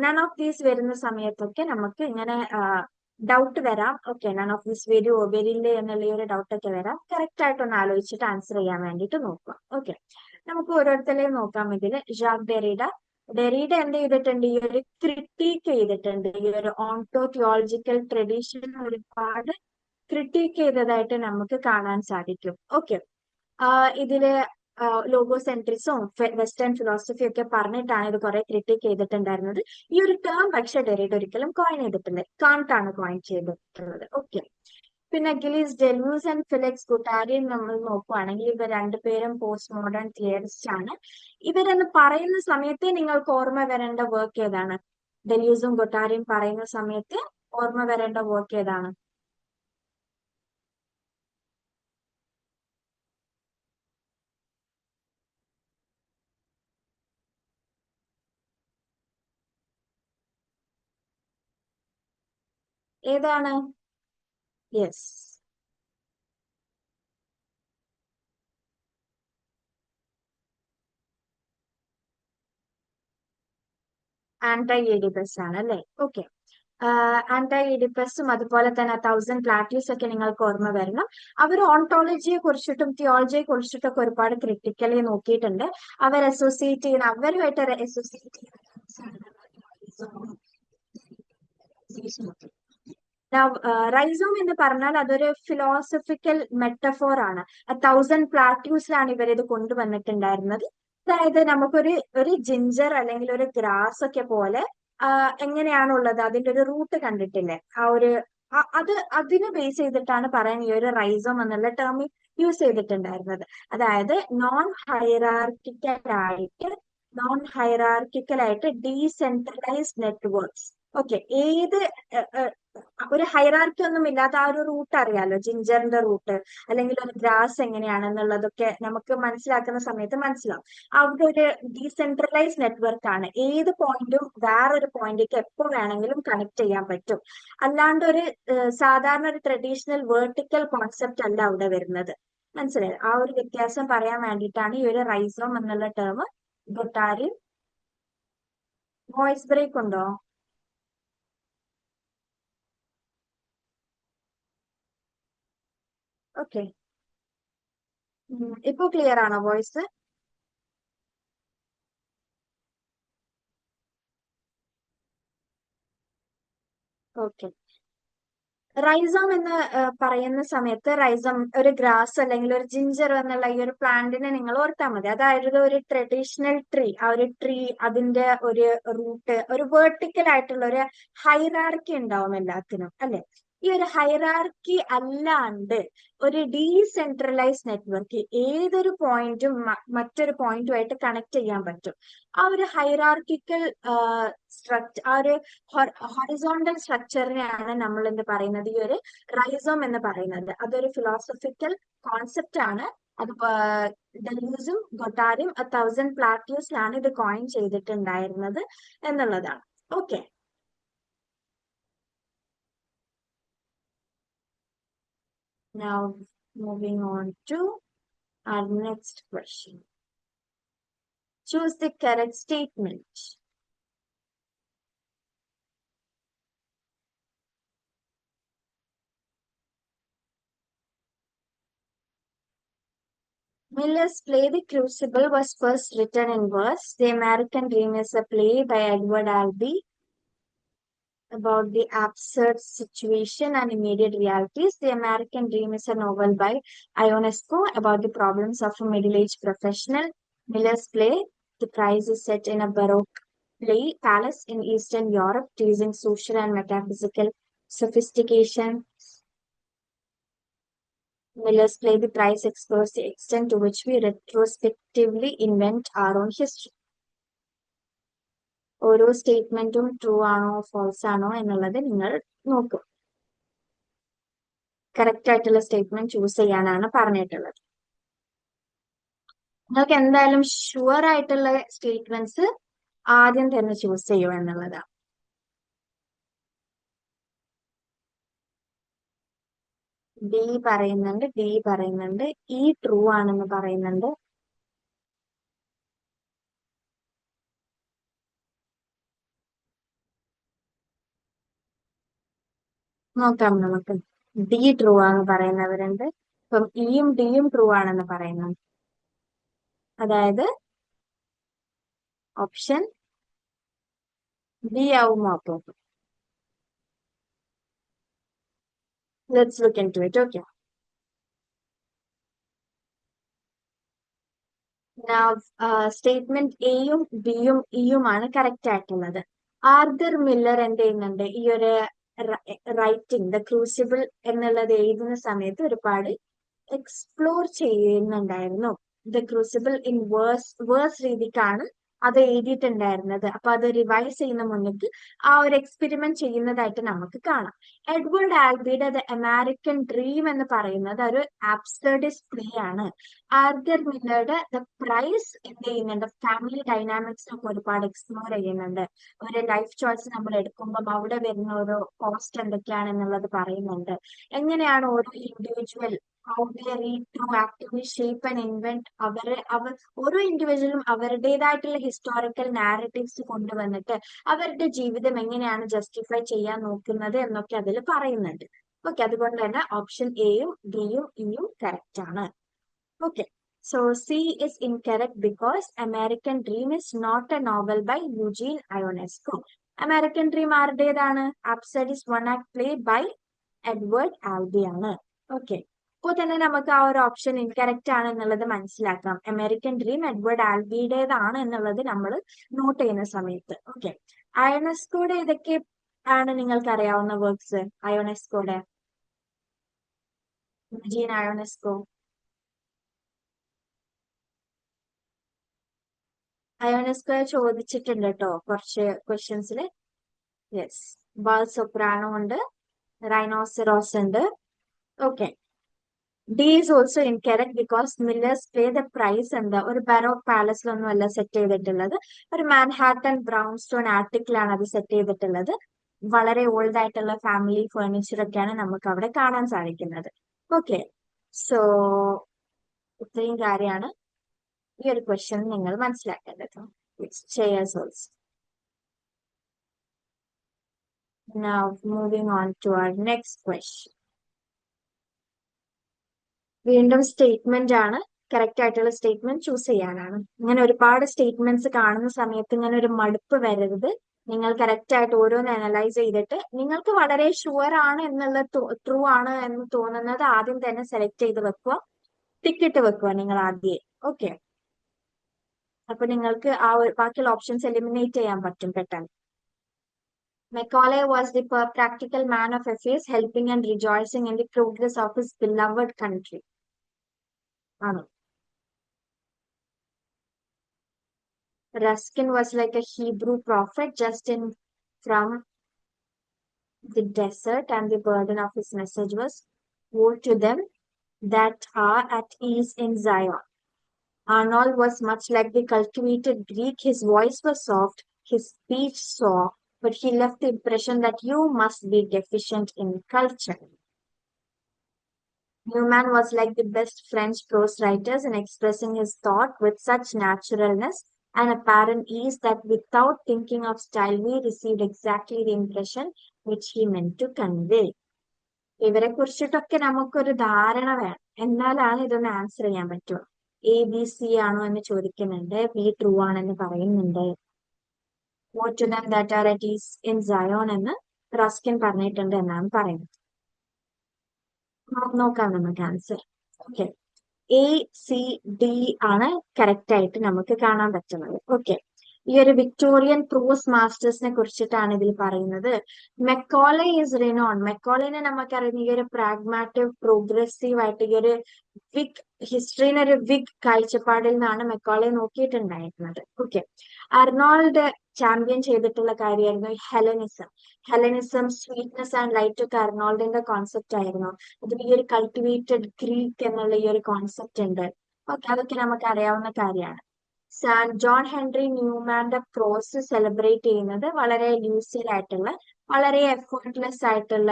നൺ ഓഫ് ദീസ് വരുന്ന സമയത്തൊക്കെ നമുക്ക് ഇങ്ങനെ ഡൗട്ട് വരാം. ഓക്കെ, നൺ ഓഫ് ദീസ് വരുമോ വരില്ലേ എന്നുള്ള ഒരു ഡൗട്ടൊക്കെ വരാം. കറക്റ്റ് ആയിട്ടൊന്ന് ആലോചിച്ചിട്ട് ആൻസർ ചെയ്യാൻ വേണ്ടിയിട്ട് നോക്കുക. ഓക്കെ, നമുക്ക് ഓരോരുത്തരെയും നോക്കാം. ഇതിൽ ജാക്ക് ഡെറീഡ എന്ത് ചെയ്തിട്ടുണ്ട്? ഈ ഒരു ക്രിട്ടീക്ക് ചെയ്തിട്ടുണ്ട്. ഈ ഒരു ഓൺടോ തിയോളജിക്കൽ ട്രഡീഷൻ ഒരുപാട് ക്രിട്ടീക്ക് ചെയ്തതായിട്ട് നമുക്ക് കാണാൻ സാധിക്കും. ഓക്കെ, ഇതില് ലോഗോസെൻട്രിസും വെസ്റ്റേൺ ഫിലോസഫി ഒക്കെ പറഞ്ഞിട്ടാണ് ഇത് കുറെ ക്രിട്ടിക് ചെയ്തിട്ടുണ്ടായിരുന്നത്. ഈ ഒരു ടേം പക്ഷെ ഡെറീഡ ഒരിക്കലും കോയിൻ ചെയ്തിട്ടില്ല, കാന്റ് ആണ് കോയിൻ ചെയ്തിട്ടുള്ളത്. ഓക്കെ, പിന്നെ ഗിലീസ് ഡെലൂസ് ആൻഡ് ഫിലിക്സ് ഗുട്ടാരി നമ്മൾ നോക്കുവാണെങ്കിൽ ഇവർ രണ്ടുപേരും പോസ്റ്റ് മോഡേൺ തിയറിസ്റ്റ് ആണ്. ഇവരെന്ന് പറയുന്ന സമയത്ത് നിങ്ങൾക്ക് ഓർമ്മ വരേണ്ട വർക്ക് ഏതാണ്? ഡെലൂസും ഗുട്ടാരിയും പറയുന്ന സമയത്ത് ഓർമ്മ വരേണ്ട വർക്ക് ഏതാണ്? ഏതാണ്? യെസ്, ആന്റൈ എഡിപ്പസ് ആണ് അല്ലെ? ഓക്കെ, ആന്റൈ എഡിപ്പസും അതുപോലെ തന്നെ 1000 പ്ലാറ്റ്യൂസ് ഒക്കെ നിങ്ങൾക്ക് ഓർമ്മ വരണം. അവർ ഓൺടോളജിയെ കുറിച്ചിട്ടും തിയോളജിയെ കുറിച്ചിട്ടൊക്കെ ഒരുപാട് ക്രിട്ടിക്കലി നോക്കിയിട്ടുണ്ട്. അവർ അസോസിയേറ്റ് ചെയ്യുന്ന, അവരുമായിട്ട് അസോസിയേറ്റ് ചെയ്യുന്ന റൈസോം എന്ന് പറഞ്ഞാൽ അതൊരു ഫിലോസഫിക്കൽ മെറ്റഫോർ ആണ്. 1000 പ്ലാറ്റ്യൂസിലാണ് ഇവരിത് കൊണ്ടുവന്നിട്ടുണ്ടായിരുന്നത്. അതായത് നമുക്കൊരു ജിഞ്ചർ അല്ലെങ്കിൽ ഒരു ഗ്രാസ് ഒക്കെ പോലെ എങ്ങനെയാണുള്ളത് അതിന്റെ ഒരു റൂട്ട് കണ്ടിട്ടില്ലേ? അതിനെ ബേസ് ചെയ്തിട്ടാണ് പറയാൻ ഈ ഒരു റൈസോം എന്നുള്ള ടേം യൂസ് ചെയ്തിട്ടുണ്ടായിരുന്നത്. അതായത് നോൺ ഹൈറാർക്കിക്കൽ ആയിട്ട് ഡീസെൻട്രലൈസ്ഡ് നെറ്റ്വർക്ക്സ്. ഓക്കെ, ഒരു ഹൈറാർക്കി ഒന്നും ഇല്ലാത്ത ആ ഒരു റൂട്ട് അറിയാലോ, ജിഞ്ചറിന്റെ റൂട്ട് അല്ലെങ്കിൽ ഒരു ഗ്രാസ് എങ്ങനെയാണെന്നുള്ളതൊക്കെ നമുക്ക് മനസ്സിലാക്കുന്ന സമയത്ത് മനസ്സിലാവും. അവിടെ ഒരു ഡീസെൻട്രലൈസ് നെറ്റ്വർക്ക് ആണ്. ഏത് പോയിന്റും വേറൊരു പോയിന്റിലേക്ക് എപ്പോൾ വേണമെങ്കിലും കണക്ട് ചെയ്യാൻ പറ്റും. അല്ലാണ്ട് സാധാരണ ഒരു ട്രഡീഷണൽ വേർട്ടിക്കൽ കോൺസെപ്റ്റ് അല്ല അവിടെ വരുന്നത്. മനസ്സിലായോ? ആ ഒരു വ്യത്യാസം പറയാൻ വേണ്ടിയിട്ടാണ് ഈ ഒരു റൈസോം എന്നുള്ള ടേം ഗൊട്ടാരി. വോയിസ് ബ്രേക്ക് ഉണ്ടോ? ഓക്കെ, ഇപ്പൊ ക്ലിയർ ആണോ വോയിസ്? ഓക്കെ. റൈസോം എന്ന് പറയുന്ന സമയത്ത് റൈസോം ഒരു ഗ്രാസ് അല്ലെങ്കിൽ ഒരു ജിഞ്ചർ എന്നുള്ള ഈ ഒരു പ്ലാന്റിനെ നിങ്ങൾ ഓർത്താൽ മതി. അതായത് ഒരു ട്രഡീഷണൽ ട്രീ. ആ ഒരു ട്രീ, അതിന്റെ ഒരു റൂട്ട്, ഒരു വേർട്ടിക്കൽ ആയിട്ടുള്ള ഒരു ഹൈറാർക്കി ഉണ്ടാവും എല്ലാത്തിനും, അല്ലെ? ഈ ഒരു ഹൈറാർക്കി അല്ലാണ്ട് ഒരു ഡീസെൻട്രലൈസ് നെറ്റ്വർക്ക് ഏതൊരു പോയിന്റും മറ്റൊരു പോയിന്റുമായിട്ട് കണക്ട് ചെയ്യാൻ പറ്റും. ആ ഒരു ഹൈറാർക്കിക്കൽ സ്ട്രക്ചർ, ആ ഒരു ഹൊറിസോണ്ടൽ സ്ട്രക്ചറിനെയാണ് നമ്മൾ എന്ത് പറയുന്നത്, ഈ ഒരു റൈസോം എന്ന് പറയുന്നത്. അതൊരു ഫിലോസഫിക്കൽ കോൺസെപ്റ്റ് ആണ്. അത് ഡെലൂസും ഗൊട്ടാരും 1000 പ്ലാറ്റ്യൂസിലാണ് ഇത് കോയിൻ ചെയ്തിട്ടുണ്ടായിരുന്നത് എന്നുള്ളതാണ്. Okay. Now moving on to our next question. Choose the correct statement. Miller's play The Crucible was first written in verse. The American Dream is a play by Edward Albee about the absurd situation and immediate realities. The American Dream is a novel by Ionesco about the problems of a middle-aged professional. Miller's play The Price is set in a Baroque palace in Eastern Europe, teasing social and metaphysical sophistication. Miller's play The Price explores the extent to which we retrospectively invent our own history. ഓരോ സ്റ്റേറ്റ്മെന്റും ട്രൂ ആണോ ഫോൾസ് ആണോ എന്നുള്ളത് നിങ്ങൾ നോക്കും. കറക്റ്റ് ആയിട്ടുള്ള സ്റ്റേറ്റ്മെന്റ് ചൂസ് ചെയ്യാനാണ് പറഞ്ഞിട്ടുള്ളത്. നിങ്ങൾക്ക് എന്തായാലും ഷുവർ ആയിട്ടുള്ള സ്റ്റേറ്റ്മെന്റ്സ് ആദ്യം തന്നെ ചൂസ് ചെയ്യൂ എന്നുള്ളതാണ്. ഡി പറയുന്നുണ്ട്, ഈ ട്രൂ ആണെന്ന് പറയുന്നുണ്ട്. നോക്കാം നമുക്ക്. ഡി ട്രൂ ആണെന്ന് പറയുന്നവരുണ്ട്. ഇപ്പം ഇയും ഡിയും ട്രൂ ആണെന്ന് പറയുന്നു. അതായത് ഓപ്ഷൻ ബി ആവും അപ്പം. Let's look into it. Okay. Now, statement എയും ബിയും ഇയുമാണ് കറക്റ്റ് ആയിട്ടുള്ളത്. ആർതർ മില്ലർ എന്ത് ചെയ്യുന്നുണ്ട്, ഈ ഒരു റൈറ്റിംഗ് ദ ക്രൂസിബിൾ എന്നുള്ളത് എഴുതുന്ന സമയത്ത് ഒരുപാട് എക്സ്പ്ലോർ ചെയ്യുന്നുണ്ടായിരുന്നു. ദ ക്രൂസിബിൾ ഇൻ വേഴ്സ് രീതിക്കാണ് അത് എഴുതിയിട്ടുണ്ടായിരുന്നത്. അപ്പൊ അത് റിവൈസ് ചെയ്യുന്ന മുന്നിട്ട് ആ ഒരു എക്സ്പെരിമെന്റ് ചെയ്യുന്നതായിട്ട് നമുക്ക് കാണാം. എഡ്വേർഡ് ആൽബിയുടെ ദ അമേരിക്കൻ ഡ്രീം എന്ന് പറയുന്നത് ഒരു ആബ്സർഡിസ്റ്റ് പ്ലേ ആണ്. ആർതർ മില്ലറുടെ ദ പ്രൈസ് എന്ത് ചെയ്യുന്നുണ്ട്, ഫാമിലി ഡൈനാമിക്സ് ഒക്കെ ഒരുപാട് എക്സ്പ്ലോർ ചെയ്യുന്നുണ്ട്. ഒരു ലൈഫ് ചോയ്സ് നമ്മൾ എടുക്കുമ്പോൾ അവിടെ വരുന്ന ഒരു കോസ്റ്റ് എന്തൊക്കെയാണെന്നുള്ളത് പറയുന്നുണ്ട്. എങ്ങനെയാണ് ഓരോ individual how they read to actively shape and invent ഓരോ ഇൻഡിവിജ്വലും അവരുടേതായിട്ടുള്ള ഹിസ്റ്റോറിക്കൽ നാരറ്റീവ്സ് കൊണ്ടുവന്നിട്ട് അവരുടെ ജീവിതം എങ്ങനെയാണ് ജസ്റ്റിഫൈ ചെയ്യാൻ നോക്കുന്നത് എന്നൊക്കെ അതിൽ പറയുന്നുണ്ട്. ഓക്കെ, അതുകൊണ്ട് തന്നെ ഓപ്ഷൻ എയും ഡിയും ഇയും കറക്റ്റ് ആണ്. Okay, So C is incorrect because American Dream is not a novel by Eugene Ionesco. American Dream ആരുടേതാണ്? Upside is one act play by Edward Albee ആണ്. ഓക്കെ, ഇപ്പോൾ തന്നെ നമുക്ക് ആ ഒരു ഓപ്ഷൻ ഇൻകറക്റ്റ് ആണ് എന്നുള്ളത് മനസ്സിലാക്കാം. അമേരിക്കൻ ഡ്രീം എഡ്വേർഡ് ആൽബിയുടേതാണ് എന്നുള്ളത് നമ്മൾ നോട്ട് ചെയ്യുന്ന സമയത്ത്. ഓക്കെ, അയോണെസ്കോയുടെ ഇതൊക്കെ ആണ് നിങ്ങൾക്ക് അറിയാവുന്ന വർക്ക്സ്? അയോണെസ്കോയുടെ, ജീൻ അയോണെസ്കോ. അയോണെസ്കോ ചോദിച്ചിട്ടുണ്ട് കേട്ടോ കുറച്ച് ക്വസ്റ്റ്യൻസിൽ. യെസ്, ബാൽ സൊപ്രാനോ ഉണ്ട്, റൈനോസെറോസ് ഉണ്ട്. Okay, D is also incorrect because Miller's pay the price എന്താ ഒരു ബറോക്ക് പാലസിലൊന്നും അല്ല സെറ്റ് ചെയ്തിട്ടുള്ളത്. ഒരു മാൻഹാട്ടൻ ബ്രൗൺ സ്റ്റോൺ ആർട്ടിക്കിലാണ് അത് സെറ്റ് ചെയ്തിട്ടുള്ളത്. വളരെ ഓൾഡ് ആയിട്ടുള്ള ഫാമിലി ഫർണിച്ചർ ഒക്കെയാണ് നമുക്ക് അവിടെ കാണാൻ സാധിക്കുന്നത്. ഓക്കെ, സോ ഇത്രയും കാര്യമാണ് ഈ ഒരു ക്വസ്റ്റ്യൻ നിങ്ങൾ മനസ്സിലാക്കേണ്ടത്. Chairs also. Now moving on to our next question. വീണ്ടും സ്റ്റേറ്റ്മെന്റ് ആണ്. കറക്റ്റ് ആയിട്ടുള്ള സ്റ്റേറ്റ്മെന്റ് ചൂസ് ചെയ്യാനാണ്. ഇങ്ങനെ ഒരുപാട് സ്റ്റേറ്റ്മെന്റ്സ് കാണുന്ന സമയത്ത് ഇങ്ങനെ ഒരു മടുപ്പ് വരരുത്. നിങ്ങൾ കറക്റ്റ് ആയിട്ട് ഓരോന്ന് അനലൈസ് ചെയ്തിട്ട് നിങ്ങൾക്ക് വളരെ ഷുവർ ആണ് എന്നുള്ള ട്രൂ ആണ് എന്ന് തോന്നുന്നത് ആദ്യം തന്നെ സെലക്ട് ചെയ്ത് വെക്കുക, ടിക്കിട്ട് വെക്കുക നിങ്ങൾ ആദ്യം. ഓക്കെ, അപ്പൊ നിങ്ങൾക്ക് ആ ബാക്കിയുള്ള ഓപ്ഷൻസ് എലിമിനേറ്റ് ചെയ്യാൻ പറ്റും പെട്ടെന്ന്. Macaulay was the practical man of affairs, helping and rejoicing in the progress of his beloved country. Ruskin was like a Hebrew prophet just in from the desert, and the burden of his message was, woe to them that are at ease in Zion. Arnold was much like the cultivated Greek. His voice was soft, his speech sour, but he left the impression that you must be deficient in culture. Newman was like the best French prose writers in expressing his thought with such naturalness and apparent ease that without thinking of style, we received exactly the impression which he meant to convey. ഇവരെ കുറിച്ചിട്ടൊക്കെ നമുക്കൊരു ധാരണ വേണം, എന്നാലാണ് ഇതൊന്ന് ആൻസർ ചെയ്യാൻ പറ്റുക. ABC ആണോ എന്ന് ചോദിക്കുന്നുണ്ട്, B ട്രൂ ആണെന്ന് പറയുന്നുണ്ട്. Woe to them that are at ease in Zion എന്ന് റസ്കിൻ പറഞ്ഞിട്ടുണ്ട് എന്നാണ് പറയുന്നത്. നോക്കാം നമുക്ക് ആൻസർ. ഓക്കെ, ACD ആണ് കറക്റ്റ് ആയിട്ട് നമുക്ക് കാണാൻ പറ്റുന്നത്. ഓക്കെ, ഈ ഒരു വിക്ടോറിയൻ പ്രൂസ് മാസ്റ്റേഴ്സിനെ കുറിച്ചിട്ടാണ് ഇതിൽ പറയുന്നത്. Macaulay is renown. മെക്കോളേനെ നമുക്കറിയുന്ന ഈ ഒരു പ്രാഗ്മാറ്റീവ് പ്രോഗ്രസീവ് ആയിട്ട് ഈ ഒരു വിഗ് ഹിസ്റ്ററിനെ ഒരു വിഗ് കാഴ്ചപ്പാടിൽ നിന്നാണ് മെക്കോളെ നോക്കിയിട്ടുണ്ടായിരുന്നത്. ഓക്കെ, അർണോൾഡ് ചാമ്പ്യൻ ചെയ്തിട്ടുള്ള കാര്യമായിരുന്നു ഹെലനിസം. ഹെലനിസം, സ്വീറ്റ്നെസ് ആൻഡ് ലൈറ്റ് ഒക്കെ അർണോൾഡിന്റെ കോൺസെപ്റ്റ് ആയിരുന്നു. അതിൽ ഈ ഒരു കൾട്ടിവേറ്റഡ് ഗ്രീക്ക് എന്നുള്ള ഈ ഒരു കോൺസെപ്റ്റ് ഉണ്ട്. ഓക്കെ, അതൊക്കെ നമുക്ക് അറിയാവുന്ന കാര്യമാണ്. ജോൺ ഹെൻറി ന്യൂമാന്റെ പ്രോസ് സെലിബ്രേറ്റ് ചെയ്യുന്നത് വളരെ ലൂസിഡ് ആയിട്ടുള്ള, വളരെ എഫേർട്ട്ലെസ് ആയിട്ടുള്ള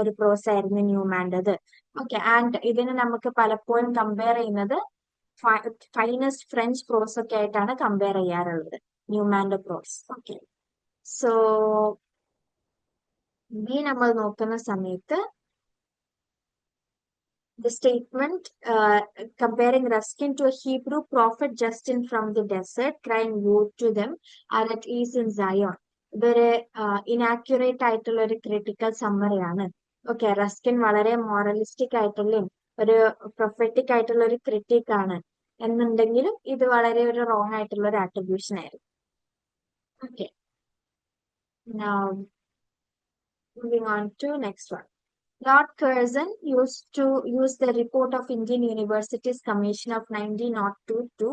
ഒരു പ്രോസ് ആയിരുന്നു ന്യൂമാന്റേത്. ഓക്കെ, ആൻഡ് ഇതിന് നമുക്ക് പലപ്പോഴും കമ്പയർ ചെയ്യുന്നത് ഫൈനസ്റ്റ് ഫ്രഞ്ച് പ്രോസ് ഒക്കെ ആയിട്ടാണ് കമ്പയർ ചെയ്യാറുള്ളത്, ന്യൂമാന്റെ പ്രോസ്. ഓക്കെ, സോ ബി നമ്മൾ നോക്കുന്ന സമയത്ത് the statement comparing Ruskin to a Hebrew prophet just in from the desert, crying woe to them are at ease in Zion. ഇതൊരു ഇനാക്യുറേറ്റ് ആയിട്ടുള്ള ഒരു ക്രിട്ടിക്കൽ സമ്മറി ആണ്. ഓക്കെ, റസ്കിൻ വളരെ മോറലിസ്റ്റിക് ആയിട്ടുള്ള ഒരു പ്രൊഫറ്റിക് ആയിട്ടുള്ള ഒരു ക്രിട്ടിക് ആണ് എന്നുണ്ടെങ്കിലും ഇത് വളരെ ഒരു റോങ് ആയിട്ടുള്ള ഒരു ആട്രിബ്യൂഷൻ ആയിരുന്നു. Okay, now moving on to next one. Lord Curzon used to use the report of Indian Universities Commission of 1902 to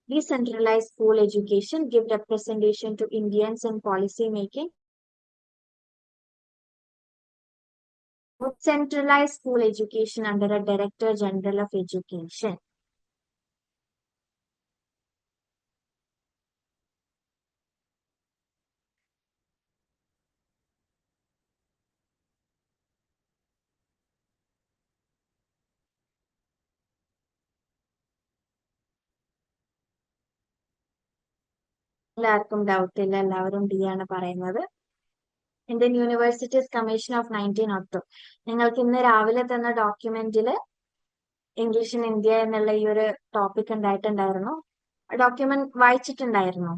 decentralize school education, give representation to Indians in policy making, centralize school education under a Director General of Education. എല്ലാവർക്കും ഡൗട്ട് ഇല്ല, എല്ലാവരും ഡി ആണ് പറയുന്നത്. Indian universities commission of 1902. നിങ്ങൾക്ക് ഇന്ന് രാവിലെ തന്ന ഡോക്യുമെന്റിൽ ഇംഗ്ലീഷ് ഇൻ ഇന്ത്യ എന്നുള്ള ഈ ഒരു ടോപ്പിക് ഉണ്ടായിട്ടുണ്ടായിരുന്നു. ഡോക്യുമെന്റ് വായിച്ചിട്ടുണ്ടായിരുന്നു.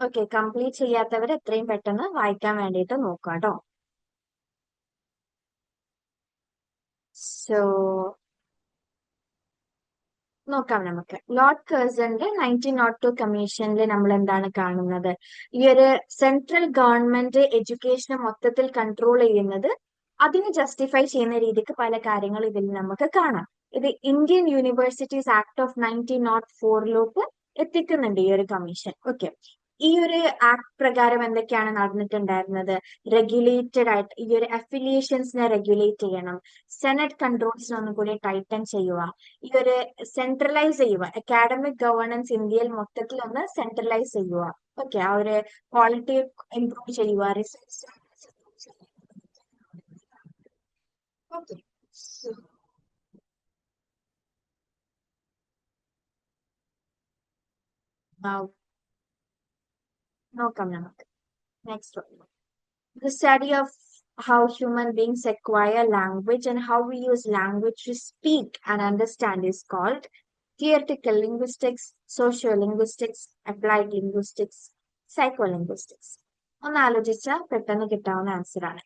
ഓക്കെ, കംപ്ലീറ്റ് ചെയ്യാത്തവർ എത്രയും പെട്ടെന്ന് വായിക്കാൻ വേണ്ടിയിട്ട് നോക്കുക കേട്ടോ. സോ നോക്കാം നമുക്ക്. ലോർഡ് കേഴ്സന്റെ 1902 കമ്മീഷനിൽ നമ്മൾ എന്താണ് കാണുന്നത്? ഈ ഒരു സെൻട്രൽ ഗവൺമെന്റ് എഡ്യൂക്കേഷനെ മൊത്തത്തിൽ കൺട്രോൾ ചെയ്യുന്നത് അതിന് ജസ്റ്റിഫൈ ചെയ്യുന്ന രീതിക്ക് പല കാര്യങ്ങൾ ഇതിൽ നമുക്ക് കാണാം. ഇത് ഇന്ത്യൻ യൂണിവേഴ്സിറ്റീസ് ആക്ട് ഓഫ് 1904 എത്തിക്കുന്നുണ്ട് ഈ ഒരു കമ്മീഷൻ. ഓക്കെ, ഈ ഒരു ആക്ട് പ്രകാരം എന്തൊക്കെയാണ് നടന്നിട്ടുണ്ടായിരുന്നത്? റെഗുലേറ്റഡ് ആയിട്ട് ഈ ഒരു അഫിലിയേഷൻസിനെ റെഗുലേറ്റ് ചെയ്യണം. സെനറ്റ് കൺട്രോൾസിനെ ഒന്നും കൂടി ടൈറ്റൻ ചെയ്യുക. ഈ ഒരു സെൻട്രലൈസ് ചെയ്യുക. അക്കാഡമിക് ഗവേണൻസ് ഇന്ത്യയിൽ മൊത്തത്തിൽ ഒന്ന് സെൻട്രലൈസ് ചെയ്യുക. ഓക്കെ, ആ ഒരു ക്വാളിറ്റി ഇംപ്രൂവ് ചെയ്യുക. റിസർച്ച് ഓക്കെ, നോക്കാം നമുക്ക്. Next, the study of how human beings acquire language and how we use language to speak and understand is called theoretical linguistics, sociolinguistics, applied linguistics, psycholinguistics. ഒന്ന് ആലോചിച്ചാൽ പെട്ടെന്ന് കിട്ടാവുന്ന ആൻസർ ആണ്.